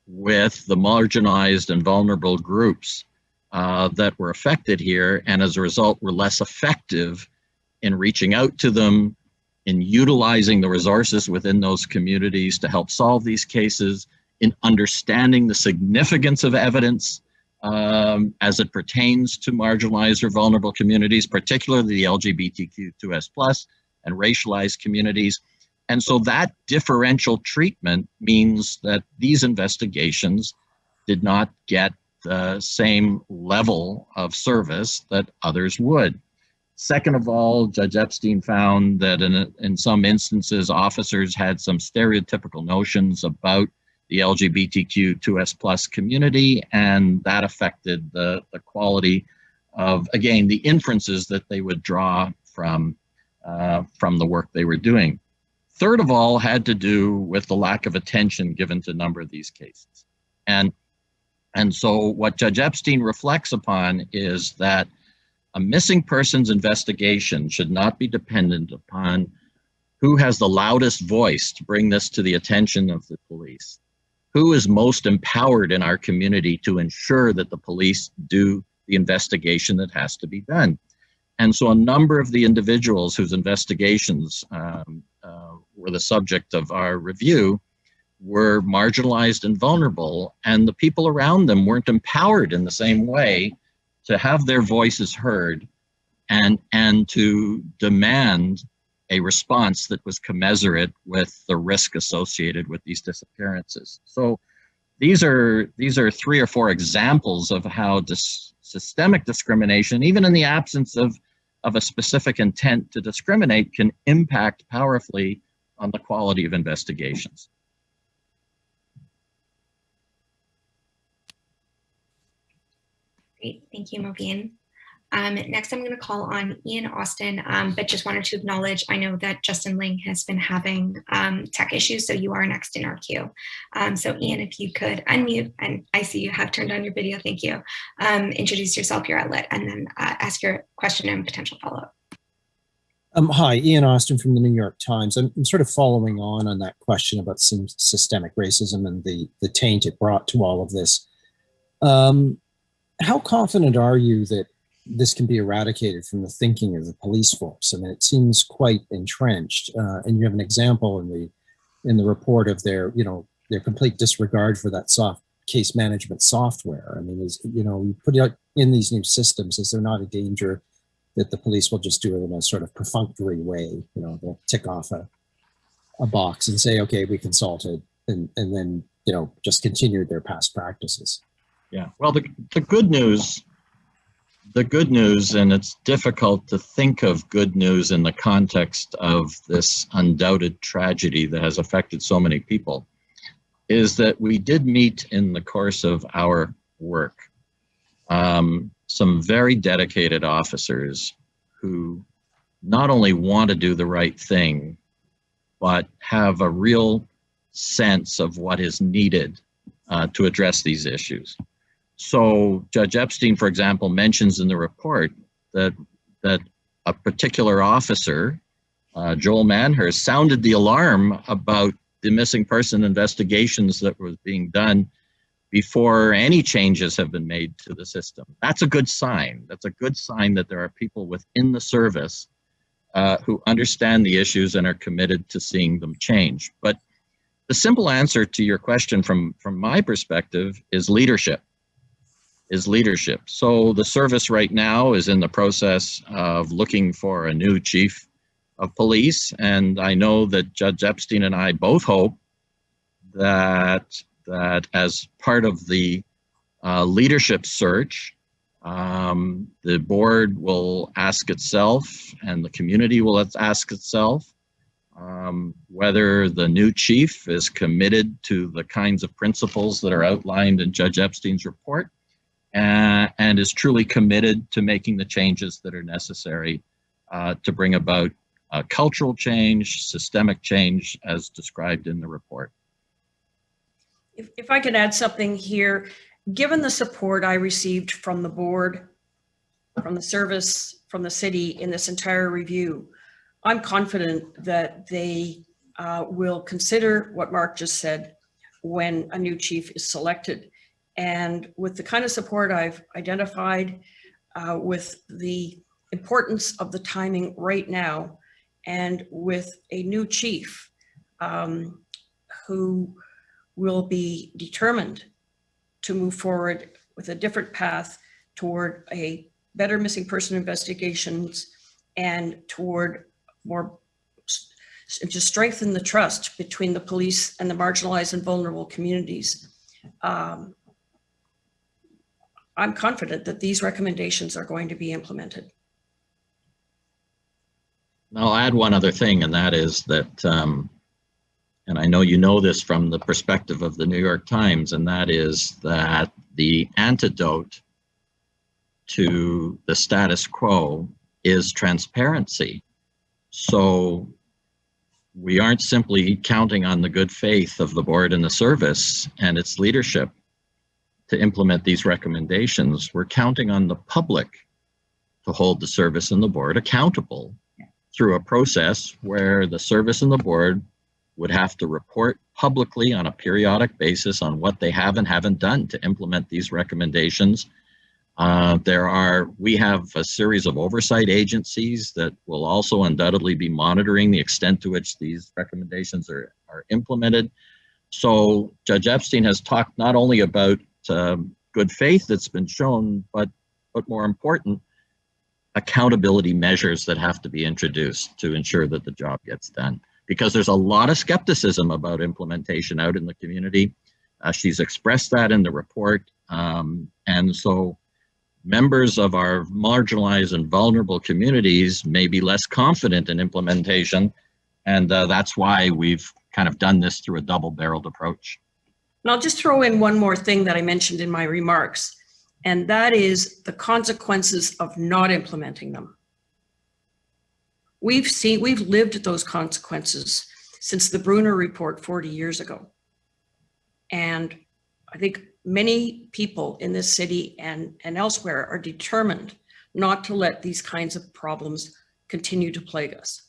with the marginalized and vulnerable groups that were affected here, and as a result were less effective in reaching out to them, in utilizing the resources within those communities to help solve these cases, in understanding the significance of evidence as it pertains to marginalized or vulnerable communities, particularly the LGBTQ2S+ and racialized communities. And so that differential treatment means that these investigations did not get the same level of service that others would. Second of all, Judge Epstein found that in some instances, officers had some stereotypical notions about the LGBTQ2S+ community, and that affected the quality of, again, the inferences that they would draw from the work they were doing. Third of all, had to do with the lack of attention given to a number of these cases. And so what Judge Epstein reflects upon is that a missing persons investigation should not be dependent upon who has the loudest voice to bring this to the attention of the police, who is most empowered in our community to ensure that the police do the investigation that has to be done. And so a number of the individuals whose investigations were the subject of our review were marginalized and vulnerable, and the people around them weren't empowered in the same way to have their voices heard and to demand a response that was commensurate with the risk associated with these disappearances. So these are 3 or 4 examples of how systemic discrimination, even in the absence of a specific intent to discriminate, can impact powerfully on the quality of investigations. Great, thank you, Mobeen. Next, I'm going to call on Ian Austin, but just wanted to acknowledge, I know that Justin Ling has been having tech issues, so you are next in our queue. So Ian, if you could unmute, and I see you have turned on your video, thank you. Introduce yourself, your outlet, and then ask your question and potential follow-up. Hi, Ian Austin from the New York Times. I'm sort of following on that question about systemic racism and the taint it brought to all of this. How confident are you that this can be eradicated from the thinking of the police force? I mean, it seems quite entrenched, and you have an example in the report of their complete disregard for that case management software. I mean, you put it in these new systems, is there not a danger that the police will just do it in a sort of perfunctory way? They'll tick off a box and say, okay, we consulted, and then just continue their past practices. Yeah, well, the good news, and it's difficult to think of good news in the context of this undoubted tragedy that has affected so many people, is that we did meet in the course of our work some very dedicated officers who not only want to do the right thing, but have a real sense of what is needed to address these issues. So Judge Epstein, for example, mentions in the report that a particular officer, Joel Manhurst, sounded the alarm about the missing person investigations that was being done before any changes have been made to the system. That's a good sign. That's a good sign that there are people within the service who understand the issues and are committed to seeing them change. But the simple answer to your question from my perspective is leadership. So the service right now is in the process of looking for a new chief of police. And I know that Judge Epstein and I both hope that as part of the leadership search, the board will ask itself and the community will ask itself whether the new chief is committed to the kinds of principles that are outlined in Judge Epstein's report and is truly committed to making the changes that are necessary to bring about cultural change, systemic change as described in the report. If I could add something here, given the support I received from the board, from the service, from the city in this entire review, I'm confident that they will consider what Mark just said when a new chief is selected. And with the kind of support I've identified, with the importance of the timing right now, and with a new chief who will be determined to move forward with a different path toward a better missing person investigations and toward more to strengthen the trust between the police and the marginalized and vulnerable communities. I'm confident that these recommendations are going to be implemented. I'll add one other thing, and that is that, and I know you know this from the perspective of the New York Times, and that is that the antidote to the status quo is transparency. So we aren't simply counting on the good faith of the board and the service and its leadership to implement these recommendations. We're counting on the public to hold the service and the board accountable through a process where the service and the board would have to report publicly on a periodic basis on what they have and haven't done to implement these recommendations. We have a series of oversight agencies that will also undoubtedly be monitoring the extent to which these recommendations are implemented. So Judge Epstein has talked not only about good faith that's been shown, but more important, accountability measures that have to be introduced to ensure that the job gets done. Because there's a lot of skepticism about implementation out in the community. She's expressed that in the report. And so members of our marginalized and vulnerable communities may be less confident in implementation. And that's why we've kind of done this through a double-barreled approach. And I'll just throw in one more thing that I mentioned in my remarks, and that is the consequences of not implementing them. We've lived those consequences since the Bruner report 40 years ago. And I think many people in this city and elsewhere are determined not to let these kinds of problems continue to plague us.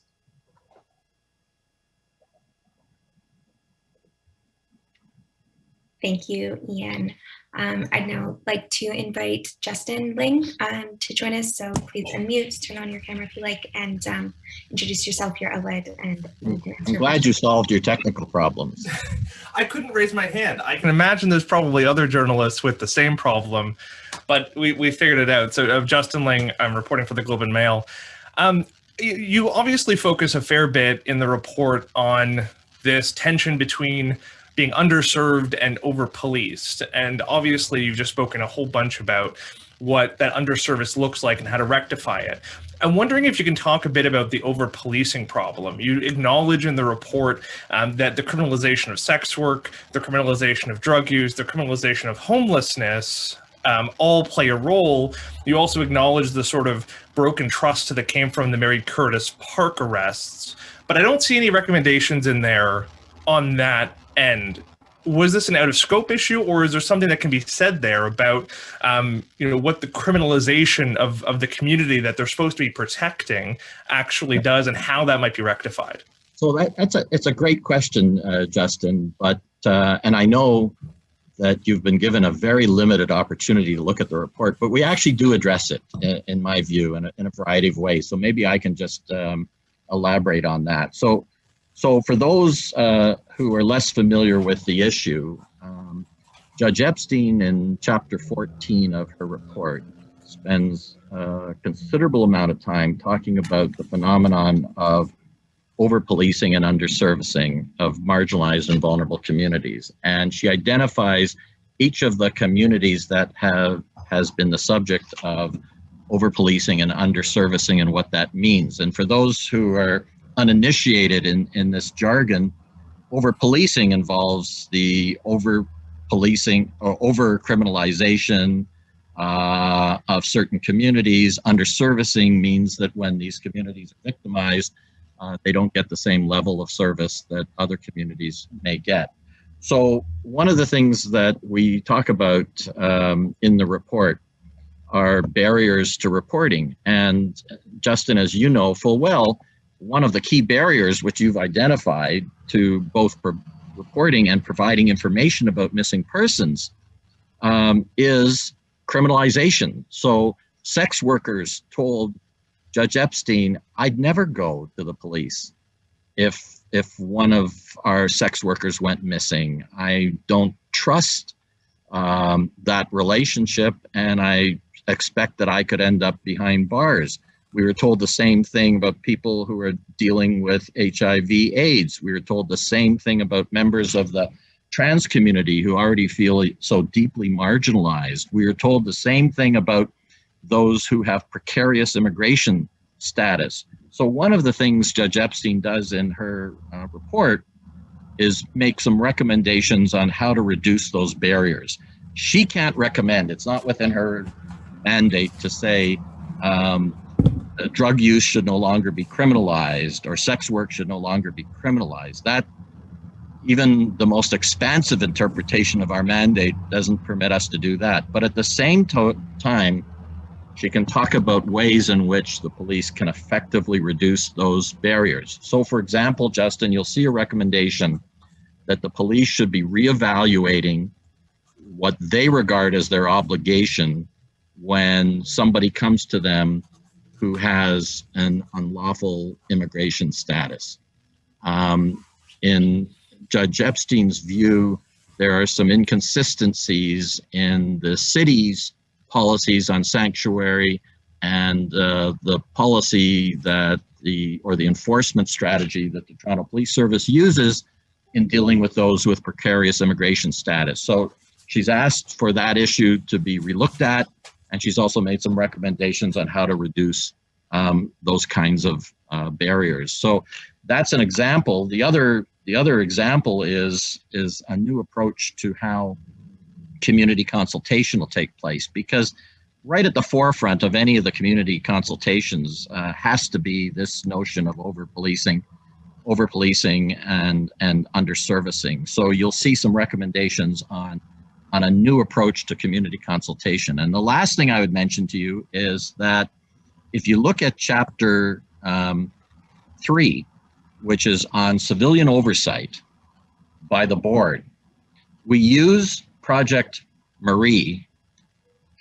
Thank you, Ian. I'd now like to invite Justin Ling to join us. So please unmute, turn on your camera if you like, and introduce yourself, your outlet, and I'm glad you solved your technical problems. I couldn't raise my hand. I can imagine there's probably other journalists with the same problem, but we figured it out. So Justin Ling, I'm reporting for the Globe and Mail. You obviously focus a fair bit in the report on this tension between being underserved and over-policed. And obviously you've just spoken a whole bunch about what that underservice looks like and how to rectify it. I'm wondering if you can talk a bit about the over-policing problem. You acknowledge in the report that the criminalization of sex work, the criminalization of drug use, the criminalization of homelessness all play a role. You also acknowledge the sort of broken trust that came from the Mary Curtis Park arrests, but I don't see any recommendations in there on that end. Was this an out of scope issue, or is there something that can be said there about what the criminalization of the community that they're supposed to be protecting actually does, and how that might be rectified? So it's a great question, Justin. But and I know that you've been given a very limited opportunity to look at the report, but we actually do address it, in my view, in a variety of ways. So maybe I can just elaborate on that. So for those who are less familiar with the issue, Judge Epstein in chapter 14 of her report spends a considerable amount of time talking about the phenomenon of over-policing and under-servicing of marginalized and vulnerable communities. And she identifies each of the communities that has been the subject of over-policing and under-servicing and what that means. And for those who are uninitiated in this jargon, over-policing involves the over-policing or over-criminalization of certain communities. Under-servicing means that when these communities are victimized, they don't get the same level of service that other communities may get. So one of the things that we talk about in the report are barriers to reporting. And Justin, as you know full well, one of the key barriers which you've identified to both reporting and providing information about missing persons is criminalization. So sex workers told Judge Epstein, I'd never go to the police if one of our sex workers went missing. I don't trust that relationship, and I expect that I could end up behind bars. We were told the same thing about people who are dealing with HIV/AIDS. We were told the same thing about members of the trans community who already feel so deeply marginalized. We were told the same thing about those who have precarious immigration status. So one of the things Judge Epstein does in her report is make some recommendations on how to reduce those barriers. She can't recommend, it's not within her mandate to say drug use should no longer be criminalized or sex work should no longer be criminalized. That, even the most expansive interpretation of our mandate doesn't permit us to do that. But at the same time, she can talk about ways in which the police can effectively reduce those barriers. So for example, Justin, you'll see a recommendation that the police should be reevaluating what they regard as their obligation when somebody comes to them who has an unlawful immigration status. In Judge Epstein's view, there are some inconsistencies in the city's policies on sanctuary and the policy that the enforcement strategy that the Toronto Police Service uses in dealing with those with precarious immigration status. So she's asked for that issue to be relooked at, and she's also made some recommendations on how to reduce those kinds of barriers. So that's an example. The other example is a new approach to how community consultation will take place, because right at the forefront of any of the community consultations has to be this notion of over-policing and under-servicing. So you'll see some recommendations on a new approach to community consultation. And the last thing I would mention to you is that if you look at chapter 3, which is on civilian oversight by the board, we use Project Marie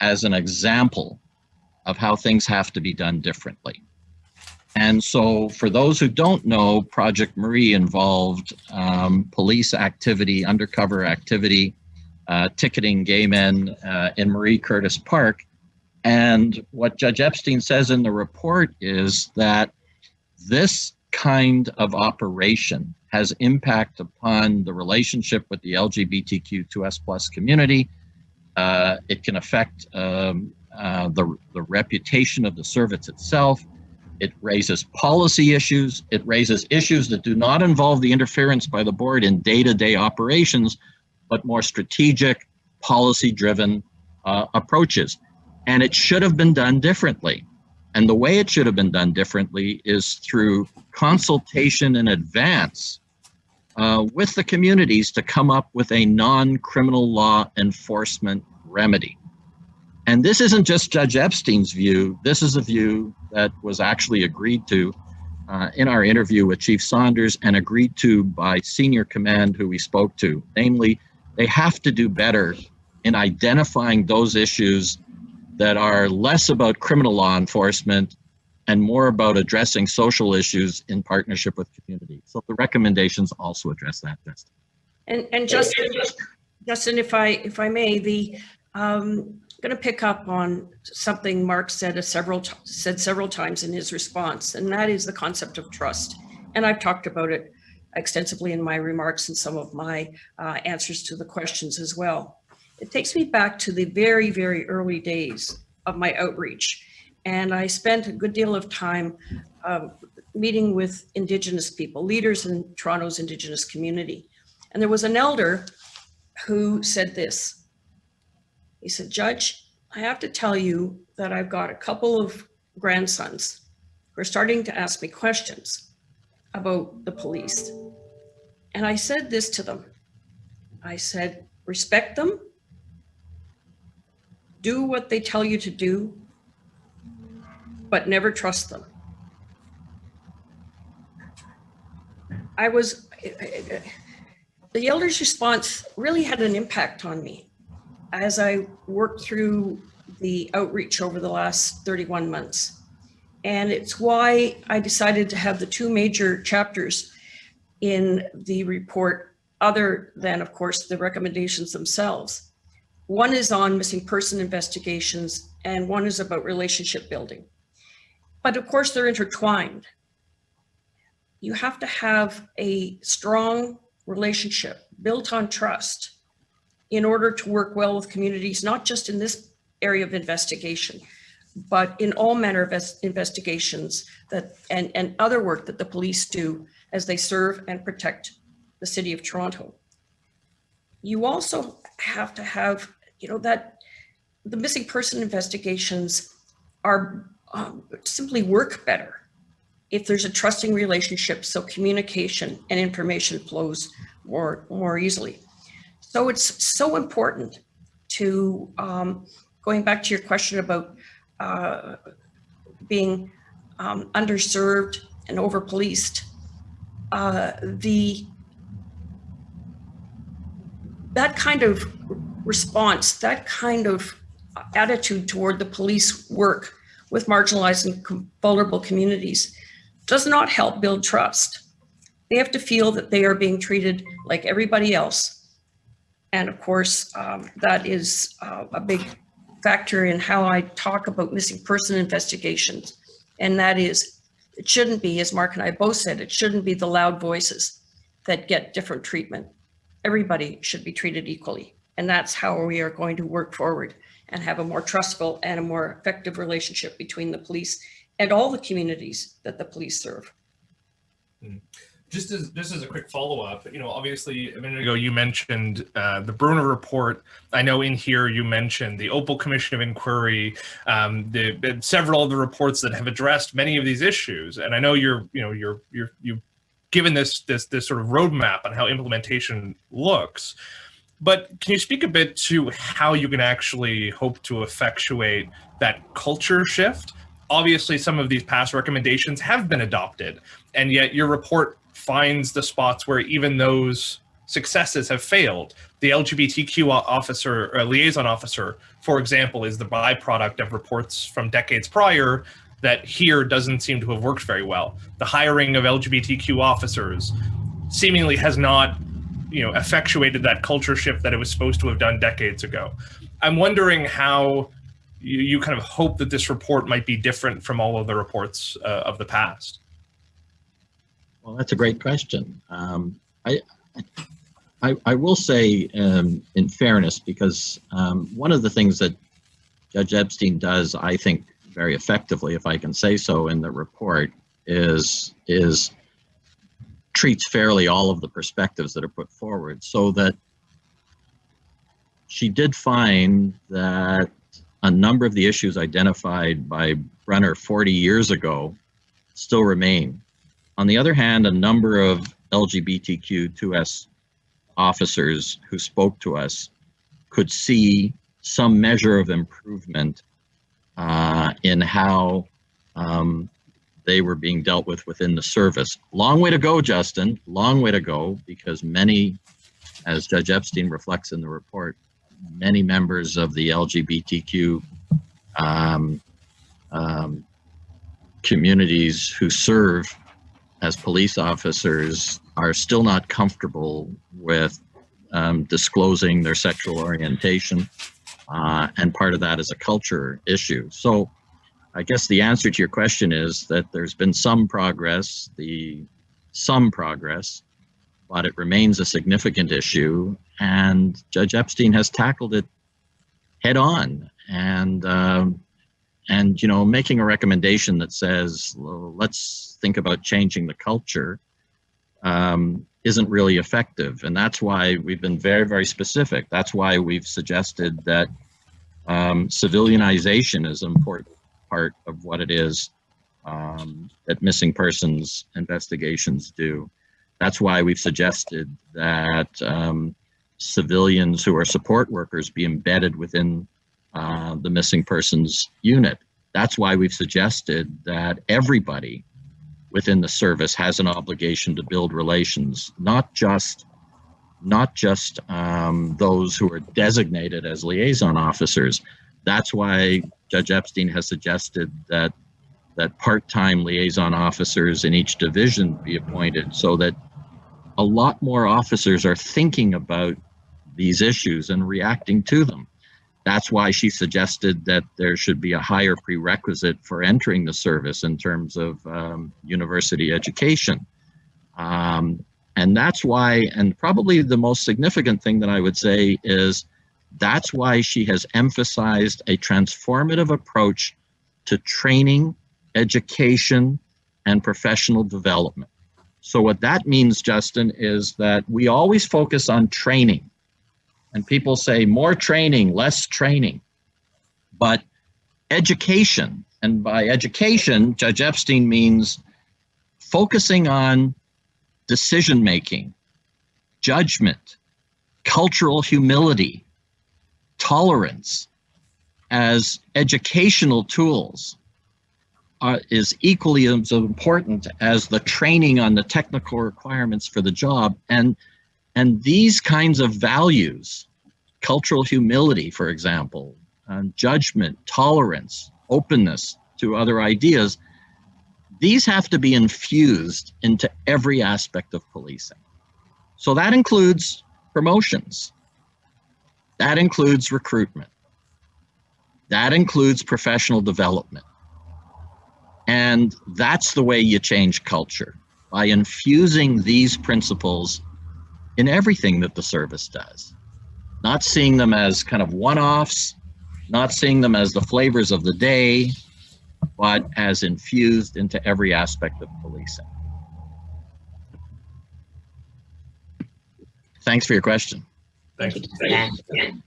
as an example of how things have to be done differently. And so for those who don't know, Project Marie involved police activity, undercover activity, ticketing gay men in Marie Curtis Park. And what Judge Epstein says in the report is that this kind of operation has impact upon the relationship with the LGBTQ2S+ community. It can affect the reputation of the service itself. It raises policy issues. It raises issues that do not involve the interference by the board in day-to-day operations, but more strategic, policy-driven approaches. And it should have been done differently. And the way it should have been done differently is through consultation in advance with the communities to come up with a non-criminal law enforcement remedy. And this isn't just Judge Epstein's view. This is a view that was actually agreed to in our interview with Chief Saunders and agreed to by senior command who we spoke to, namely They have to do better in identifying those issues that are less about criminal law enforcement and more about addressing social issues in partnership with community. So the recommendations also address that, Justin. And Justin, if I may, I'm going to pick up on something Mark said several times in his response, and that is the concept of trust. And I've talked about it extensively in my remarks and some of my answers to the questions as well. It takes me back to the very, very early days of my outreach. And I spent a good deal of time meeting with Indigenous people, leaders in Toronto's Indigenous community. And there was an elder who said this. He said, "Judge, I have to tell you that I've got a couple of grandsons who are starting to ask me questions about the police." And I said this to them. I said, respect them, do what they tell you to do, but never trust them. The elder's response really had an impact on me as I worked through the outreach over the last 31 months. And it's why I decided to have the two major chapters in the report, other than, of course, the recommendations themselves. One is on missing person investigations, and one is about relationship building. But of course, they're intertwined. You have to have a strong relationship built on trust in order to work well with communities, not just in this area of investigation, but in all manner of investigations and other work that the police do as they serve and protect the city of Toronto. You also have to have, that the missing person investigations are simply work better if there's a trusting relationship, so communication and information flows more easily. So it's so important to, going back to your question about being underserved and over-policed, that kind of response, that kind of attitude toward the police work with marginalized and vulnerable communities does not help build trust. They have to feel that they are being treated like everybody else. And of course, that is a big factor in how I talk about missing person investigations. And that is, it shouldn't be, as Mark and I both said, it shouldn't be the loud voices that get different treatment. Everybody should be treated equally. And that's how we are going to work forward and have a more trustful and a more effective relationship between the police and all the communities that the police serve. Just as a quick follow-up, obviously a minute ago you mentioned the Bruner report. I know in here you mentioned the Opal Commission of Inquiry, several of the reports that have addressed many of these issues. And I know you've given this sort of roadmap on how implementation looks. But can you speak a bit to how you can actually hope to effectuate that culture shift? Obviously, some of these past recommendations have been adopted, and yet your report finds the spots where even those successes have failed. The LGBTQ officer, or liaison officer, for example, is the byproduct of reports from decades prior that here doesn't seem to have worked very well. The hiring of LGBTQ officers seemingly has not effectuated that culture shift that it was supposed to have done decades ago. I'm wondering how you kind of hope that this report might be different from all of the reports of the past. Well, that's a great question. I will say, in fairness, because one of the things that Judge Epstein does, I think, very effectively, if I can say so, in the report is treats fairly all of the perspectives that are put forward, so that she did find that a number of the issues identified by Brunner 40 years ago still remain. On the other hand, a number of LGBTQ2S officers who spoke to us could see some measure of improvement in how they were being dealt with within the service. Long way to go, Justin, long way to go, because many as Judge Epstein reflects in the report, many members of the LGBTQ communities who serve as police officers are still not comfortable with disclosing their sexual orientation, and part of that is a culture issue. So I guess the answer to your question is that there's been some progress, but it remains a significant issue, and Judge Epstein has tackled it head on, and you know, making a recommendation that says, well, let's think about changing the culture, isn't really effective. And that's why we've been very, very specific. That's why we've suggested that civilianization is an important part of what it is that missing persons investigations do. That's why we've suggested that civilians who are support workers be embedded within the missing persons unit. That's why we've suggested that everybody within the service has an obligation to build relations, not just those who are designated as liaison officers. That's why Judge Epstein has suggested that part-time liaison officers in each division be appointed, so that a lot more officers are thinking about these issues and reacting to them. That's why she suggested that there should be a higher prerequisite for entering the service in terms of university education. And that's why, and probably the most significant thing that I would say is, that's why she has emphasized a transformative approach to training, education, and professional development. So what that means, Justin, is that we always focus on training. And people say more training, less training. But education, and by education, Judge Epstein means focusing on decision-making, judgment, cultural humility, tolerance as educational tools is equally as important as the training on the technical requirements for the job. And these kinds of values, cultural humility, for example, judgment, tolerance, openness to other ideas, these have to be infused into every aspect of policing. So that includes promotions. That includes recruitment. That includes professional development. And that's the way you change culture, by infusing these principles in everything that the service does. Not seeing them as kind of one-offs, not seeing them as the flavors of the day, but as infused into every aspect of policing. Thanks for your question. Thank you.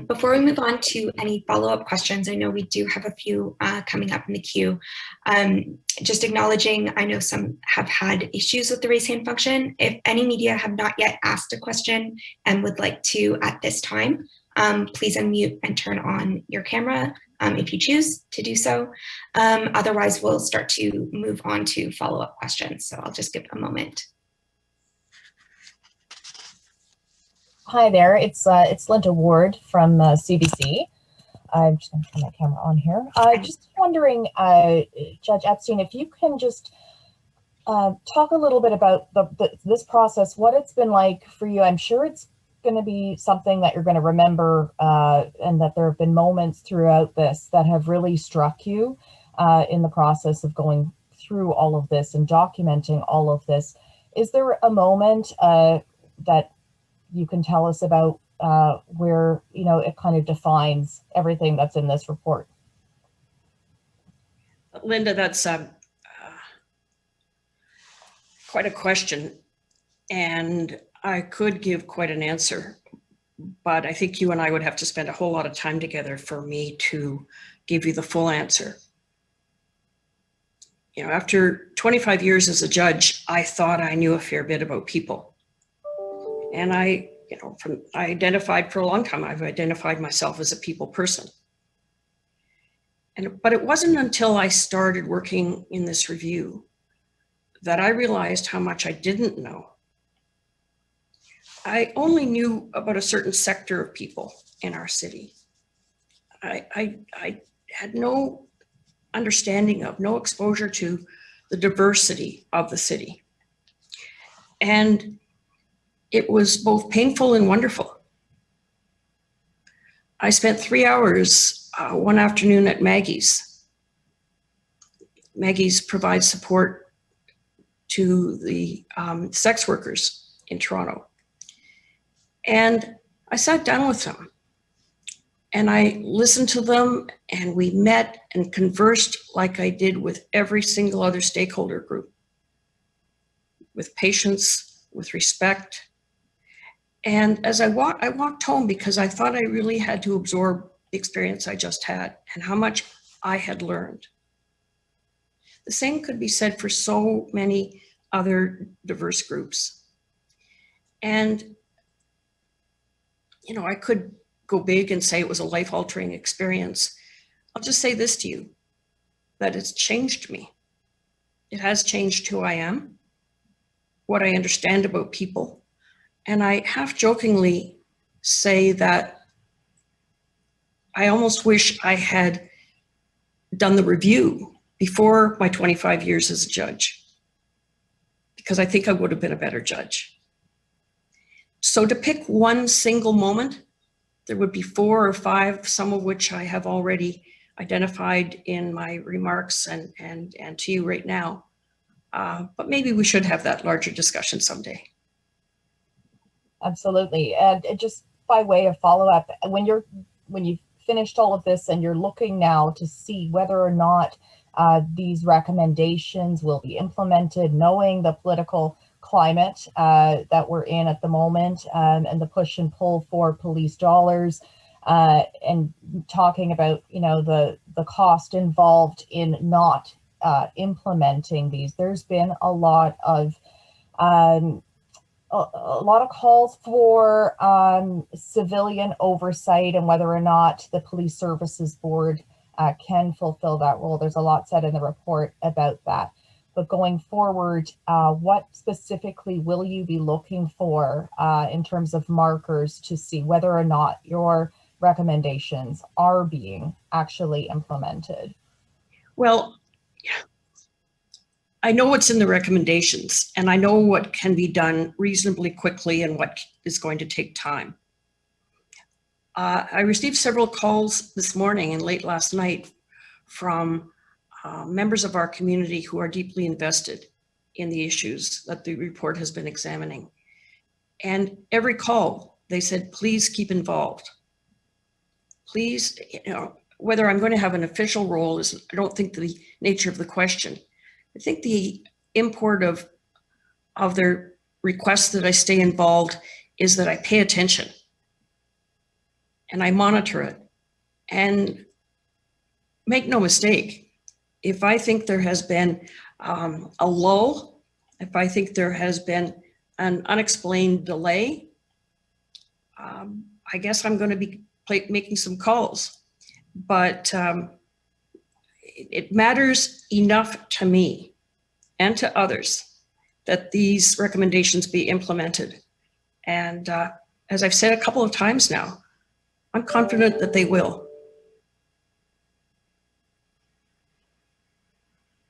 Before we move on to any follow-up questions, I know we do have a few coming up in the queue. Just acknowledging, I know some have had issues with the raise hand function. If any media have not yet asked a question and would like to at this time, please unmute and turn on your camera if you choose to do so. Otherwise, we'll start to move on to follow-up questions. So I'll just give a moment. Hi there, it's Linda Ward from CBC. I'm just going to turn my camera on here. Just wondering, Judge Epstein, if you can just talk a little bit about this process, what it's been like for you. I'm sure it's going to be something that you're going to remember, and that there have been moments throughout this that have really struck you in the process of going through all of this and documenting all of this. Is there a moment that you can tell us about where, you know, it kind of defines everything that's in this report? Linda, that's quite a question, and I could give quite an answer, but I think you and I would have to spend a whole lot of time together for me to give you the full answer. You know, after 25 years as a judge, I thought I knew a fair bit about people. And I identified for a long time, I've identified myself as a people person. But it wasn't until I started working in this review that I realized how much I didn't know. I only knew about a certain sector of people in our city. I had no understanding of, no exposure to the diversity of the city. And it was both painful and wonderful. I spent 3 hours one afternoon at Maggie's. Maggie's provides support to the sex workers in Toronto. And I sat down with them and I listened to them, and we met and conversed like I did with every single other stakeholder group, with patience, with respect. And as I walked home because I thought I really had to absorb the experience I just had and how much I had learned. The same could be said for so many other diverse groups. And, you know, I could go big and say it was a life-altering experience. I'll just say this to you, that it's changed me. It has changed who I am, what I understand about people. And I half jokingly say that I almost wish I had done the review before my 25 years as a judge, because I think I would have been a better judge. So to pick one single moment, there would be 4 or 5, some of which I have already identified in my remarks and to you right now. But maybe we should have that larger discussion someday. Absolutely. And just by way of follow-up, when you've finished all of this and you're looking now to see whether or not these recommendations will be implemented, knowing the political climate that we're in at the moment, and the push and pull for police dollars, and talking about, you know, the cost involved in not implementing these, there's been a lot of calls for civilian oversight and whether or not the Police Services Board can fulfill that role. There's a lot said in the report about that. But going forward, what specifically will you be looking for in terms of markers to see whether or not your recommendations are being actually implemented? Well, I know what's in the recommendations, and I know what can be done reasonably quickly and what is going to take time. I received several calls this morning and late last night from members of our community who are deeply invested in the issues that the report has been examining. And every call, they said, please keep involved. Please, you know, whether I'm going to have an official role is, I don't think, the nature of the question. I think the import of their request that I stay involved is that I pay attention and I monitor it. And make no mistake, if I think there has been a lull, if I think there has been an unexplained delay, I guess I'm going to be making some calls. But it matters enough to me and to others that these recommendations be implemented. And as I've said a couple of times now, I'm confident that they will.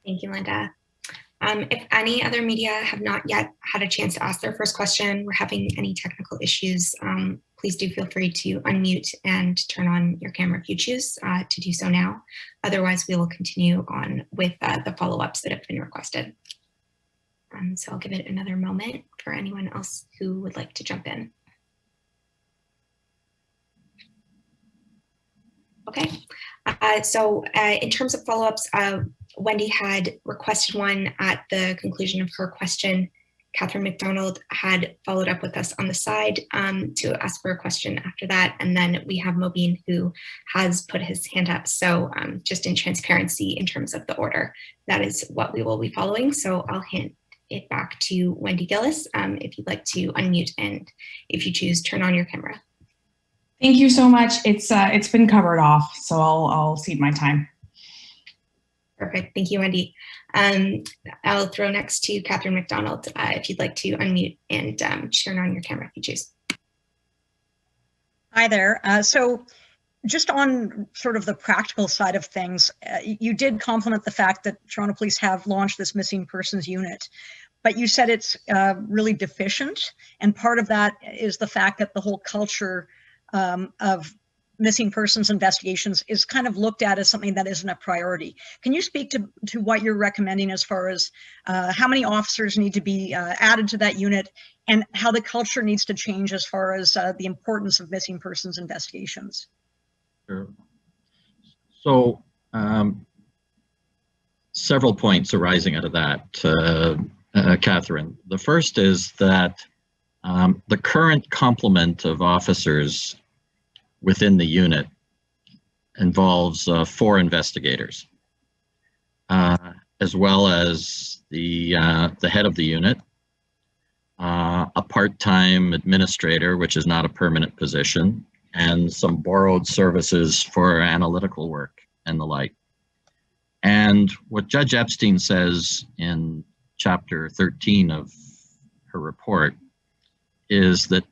Thank you, Linda. If any other media have not yet had a chance to ask their first question, we're having any technical issues, please do feel free to unmute and turn on your camera if you choose to do so now. Otherwise, we will continue on with the follow-ups that have been requested. So I'll give it another moment for anyone else who would like to jump in. Okay, so in terms of follow-ups, Wendy had requested one at the conclusion of her question. Catherine McDonald had followed up with us on the side to ask for a question after that. And then we have Mobeen, who has put his hand up. So just in transparency in terms of the order, that is what we will be following. So I'll hand it back to Wendy Gillis if you'd like to unmute, and if you choose, turn on your camera. Thank you so much. It's been covered off, so I'll cede my time. Perfect. Thank you, Wendy. I'll throw next to Catherine McDonald if you'd like to unmute and turn on your camera if you choose. Hi there. So just on sort of the practical side of things, you did compliment the fact that Toronto Police have launched this missing persons unit, but you said it's really deficient. And part of that is the fact that the whole culture of missing persons investigations is kind of looked at as something that isn't a priority. Can you speak to what you're recommending as far as how many officers need to be added to that unit and how the culture needs to change as far as the importance of missing persons investigations? Sure. So several points arising out of that, Catherine. The first is that the current complement of officers within the unit involves 4 investigators, as well as the head of the unit, a part-time administrator, which is not a permanent position, and some borrowed services for analytical work and the like. And what Judge Epstein says in chapter 13 of her report is that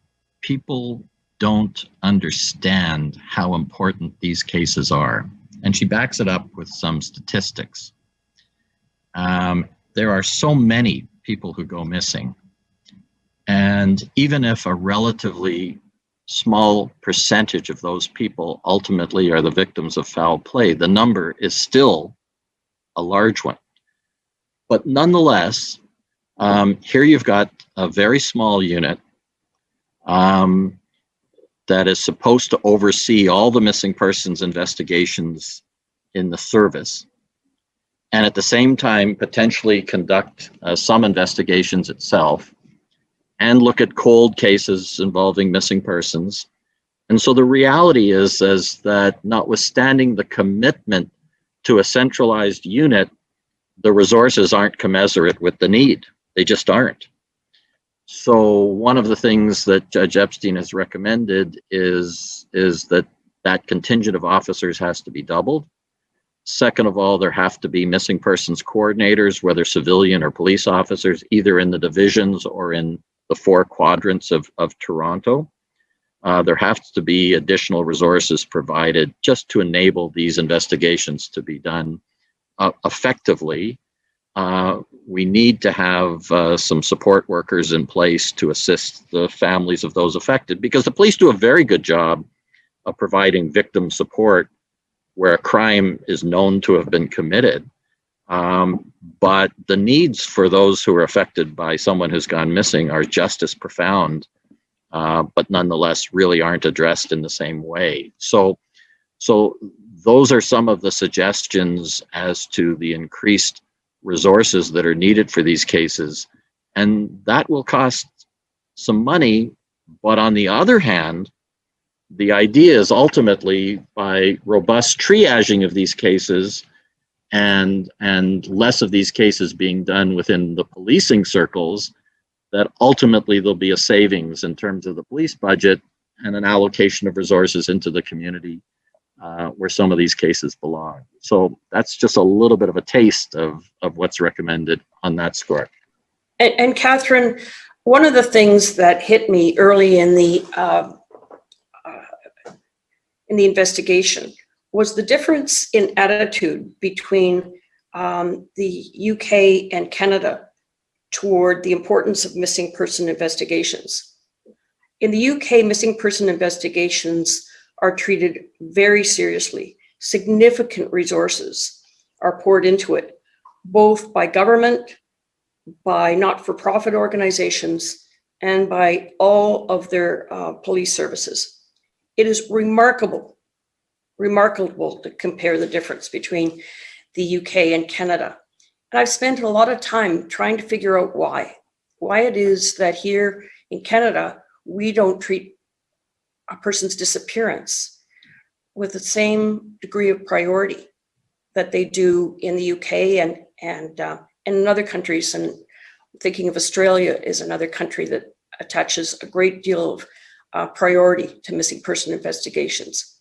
people don't understand how important these cases are. And she backs it up with some statistics. There are so many people who go missing. And even if a relatively small percentage of those people ultimately are the victims of foul play, the number is still a large one. But nonetheless, here you've got a very small unit that is supposed to oversee all the missing persons investigations in the service, and at the same time potentially conduct some investigations itself and look at cold cases involving missing persons. And so the reality is that notwithstanding the commitment to a centralized unit, the resources aren't commensurate with the need. They just aren't. So one of the things that Judge Epstein has recommended is that contingent of officers has to be doubled. Second of all, there have to be missing persons coordinators, whether civilian or police officers, either in the divisions or in the 4 quadrants of Toronto. There have to be additional resources provided just to enable these investigations to be done effectively. We need to have some support workers in place to assist the families of those affected, because the police do a very good job of providing victim support where a crime is known to have been committed. But the needs for those who are affected by someone who's gone missing are just as profound, but nonetheless really aren't addressed in the same way. So those are some of the suggestions as to the increased resources that are needed for these cases. And that will cost some money. But on the other hand, the idea is ultimately by robust triaging of these cases and less of these cases being done within the policing circles, that ultimately there'll be a savings in terms of the police budget and an allocation of resources into the community where some of these cases belong. So that's just a little bit of a taste of what's recommended on that score. And Catherine, one of the things that hit me early in the investigation was the difference in attitude between the UK and Canada toward the importance of missing person investigations. In the UK, missing person investigations are treated very seriously. Significant resources are poured into it, both by government, by not-for-profit organizations, and by all of their police services. It is remarkable to compare the difference between the UK and Canada. And I've spent a lot of time trying to figure out why it is that here in Canada, we don't treat a person's disappearance with the same degree of priority that they do in the UK and in other countries. And thinking of Australia is another country that attaches a great deal of priority to missing person investigations.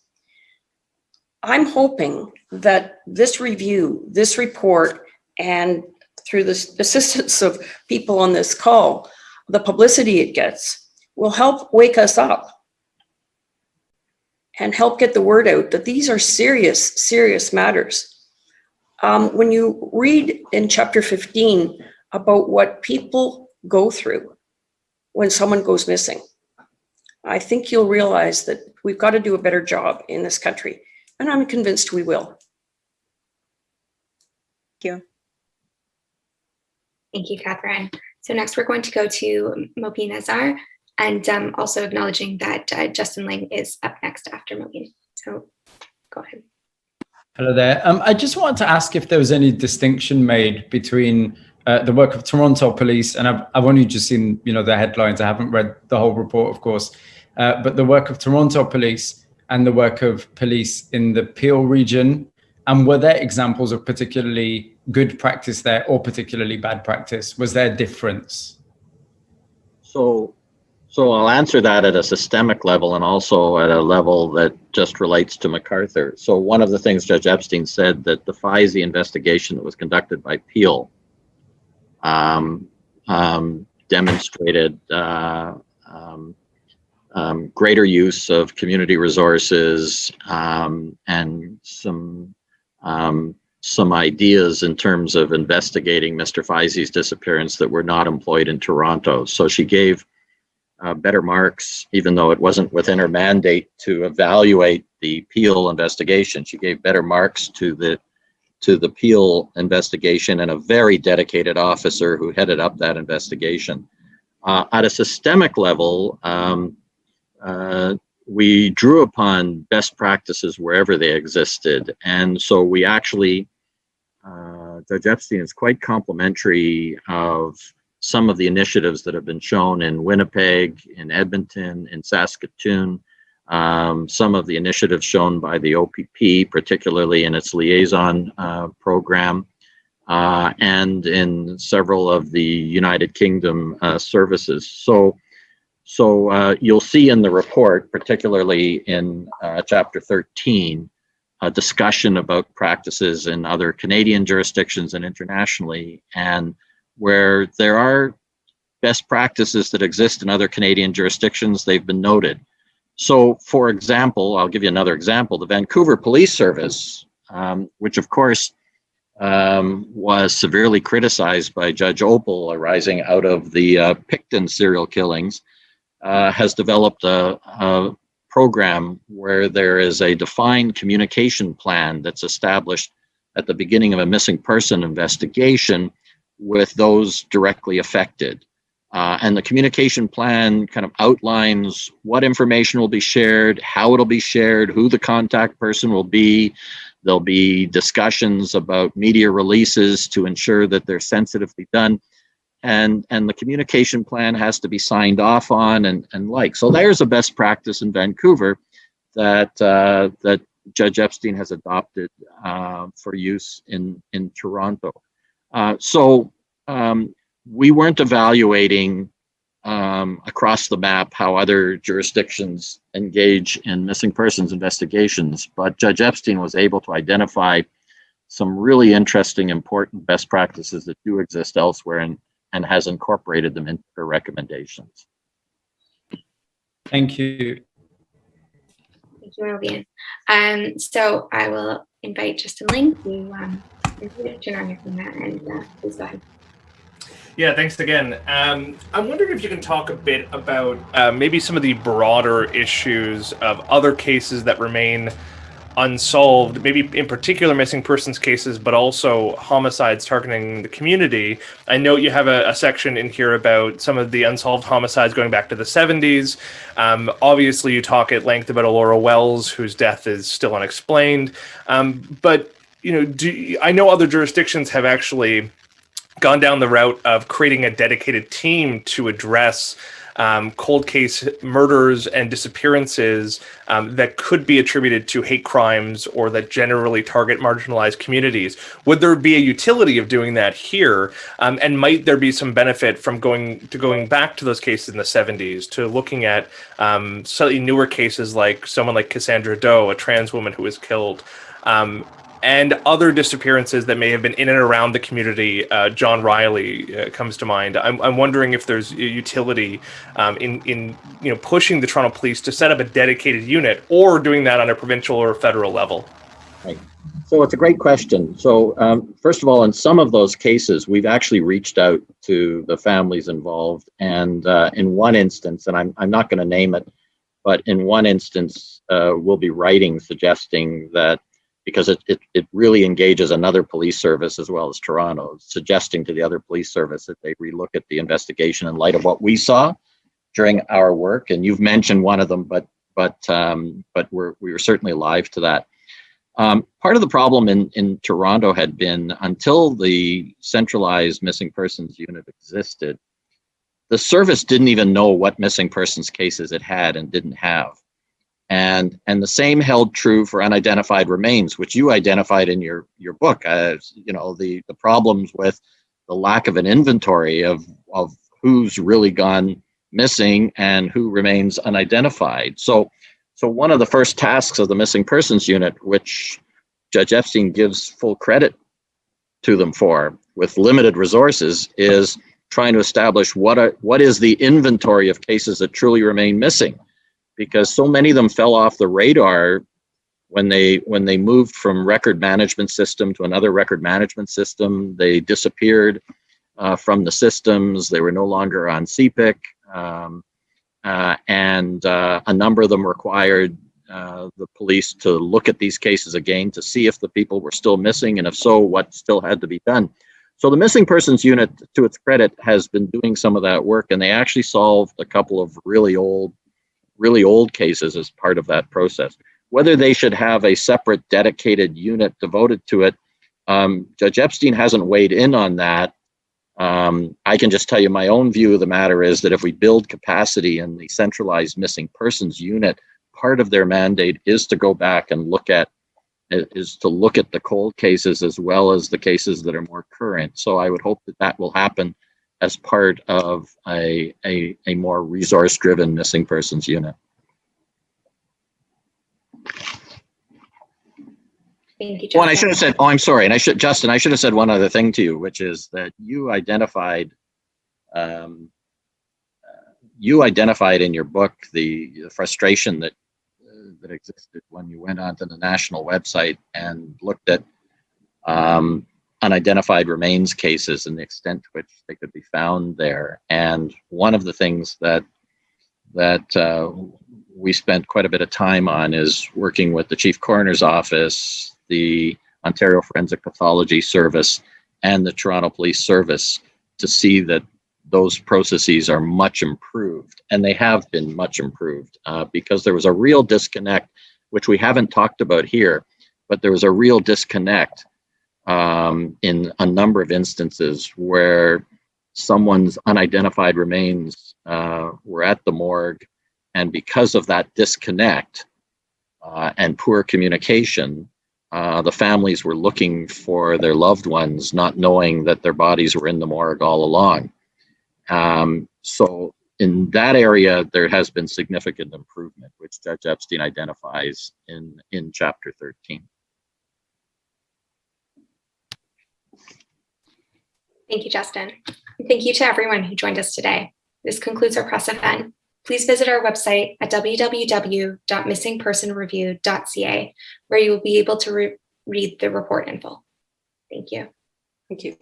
I'm hoping that this review, this report, and through the assistance of people on this call, the publicity it gets will help wake us up and help get the word out that these are serious, serious matters. When you read in chapter 15 about what people go through when someone goes missing, I think you'll realize that we've got to do a better job in this country, and I'm convinced we will. Thank you. Thank you, Catherine. So next we're going to go to Mobeen Azar, and also acknowledging that Justin Ling is up next after Mobeen. So go ahead. Hello there. I just wanted to ask if there was any distinction made between the work of Toronto Police, and I've only just seen, the headlines. I haven't read the whole report, of course, but the work of Toronto Police and the work of police in the Peel region. And were there examples of particularly good practice there or particularly bad practice? Was there a difference? So I'll answer that at a systemic level and also at a level that just relates to MacArthur. So one of the things Judge Epstein said that defies the investigation that was conducted by Peel demonstrated greater use of community resources and some ideas in terms of investigating Mr. Faizi's disappearance that were not employed in Toronto. So she gave better marks, even though it wasn't within her mandate to evaluate the Peel investigation. She gave better marks to the Peel investigation and a very dedicated officer who headed up that investigation. At a systemic level, we drew upon best practices wherever they existed. And so we actually, Judge Epstein is quite complimentary of some of the initiatives that have been shown in Winnipeg, in Edmonton, in Saskatoon, some of the initiatives shown by the OPP, particularly in its liaison program, and in several of the United Kingdom services. So you'll see in the report, particularly in chapter 13, a discussion about practices in other Canadian jurisdictions and internationally, and where there are best practices that exist in other Canadian jurisdictions, they've been noted. So, for example, I'll give you another example. The Vancouver Police Service, which of course was severely criticized by Judge Opal arising out of the Picton serial killings, has developed a program where there is a defined communication plan that's established at the beginning of a missing person investigation with those directly affected. And the communication plan kind of outlines what information will be shared, how it'll be shared, who the contact person will be. There'll be discussions about media releases to ensure that they're sensitively done. And the communication plan has to be signed off on and like. So there's a best practice in Vancouver that Judge Epstein has adopted for use in Toronto. So we weren't evaluating across the map how other jurisdictions engage in missing persons investigations, but Judge Epstein was able to identify some really interesting, important best practices that do exist elsewhere and has incorporated them into her recommendations. Thank you. Thank you, Mobeen. So I will invite Justin Ling to turn on your camera and please go ahead. Yeah, thanks again. I'm wondering if you can talk a bit about maybe some of the broader issues of other cases that remain unsolved, maybe in particular missing persons cases, but also homicides targeting the community. I know you have a section in here about some of the unsolved homicides going back to the 70s. Obviously, you talk at length about Laura Wells, whose death is still unexplained. But I know other jurisdictions have actually gone down the route of creating a dedicated team to address cold case murders and disappearances that could be attributed to hate crimes or that generally target marginalized communities. Would there be a utility of doing that here? And might there be some benefit from going back to those cases in the 70s, to looking at slightly newer cases like someone like Cassandra Doe, a trans woman who was killed, and other disappearances that may have been in and around the community? John Riley comes to mind. I'm wondering if there's utility in pushing the Toronto Police to set up a dedicated unit, or doing that on a provincial or federal level. Right. So it's a great question. So first of all, in some of those cases, we've actually reached out to the families involved, and in one instance, and I'm not going to name it, but in one instance, we'll be writing suggesting that, because it really engages another police service as well as Toronto, suggesting to the other police service that they relook at the investigation in light of what we saw during our work. And you've mentioned one of them, but we were certainly alive to that. Part of the problem in Toronto had been, until the centralized missing persons unit existed, the service didn't even know what missing persons cases it had and didn't have. And the same held true for unidentified remains, which you identified in your book as, the problems with the lack of an inventory of who's really gone missing and who remains unidentified. So one of the first tasks of the Missing Persons Unit, which Judge Epstein gives full credit to them for, with limited resources, is trying to establish what is the inventory of cases that truly remain missing. Because so many of them fell off the radar when they moved from record management system to another record management system. They disappeared from the systems. They were no longer on CPIC, and a number of them required the police to look at these cases again to see if the people were still missing, and if so, what still had to be done. So the Missing Persons Unit, to its credit, has been doing some of that work, and they actually solved a couple of really old cases as part of that process. Whether they should have a separate dedicated unit devoted to it, Judge Epstein hasn't weighed in on that. I can just tell you my own view of the matter is that if we build capacity in the centralized missing persons unit, part of their mandate is to go back and look at the cold cases as well as the cases that are more current. So I would hope that will happen as part of a more resource-driven missing persons unit. Thank you, Justin. Oh, and I should have said, I'm sorry, and I should have said one other thing to you, which is that you identified in your book the frustration that existed when you went onto the national website and looked at unidentified remains cases and the extent to which they could be found there. And one of the things that we spent quite a bit of time on is working with the Chief Coroner's Office, the Ontario Forensic Pathology Service, and the Toronto Police Service to see that those processes are much improved. And they have been much improved because there was a real disconnect, which we haven't talked about here, but there was a real disconnect in a number of instances where someone's unidentified remains were at the morgue, and because of that disconnect and poor communication, the families were looking for their loved ones, not knowing that their bodies were in the morgue all along. So in that area, there has been significant improvement, which Judge Epstein identifies in Chapter 13. Thank you, Justin. And thank you to everyone who joined us today. This concludes our press event. Please visit our website at www.missingpersonreview.ca, where you will be able to read the report in full. Thank you. Thank you.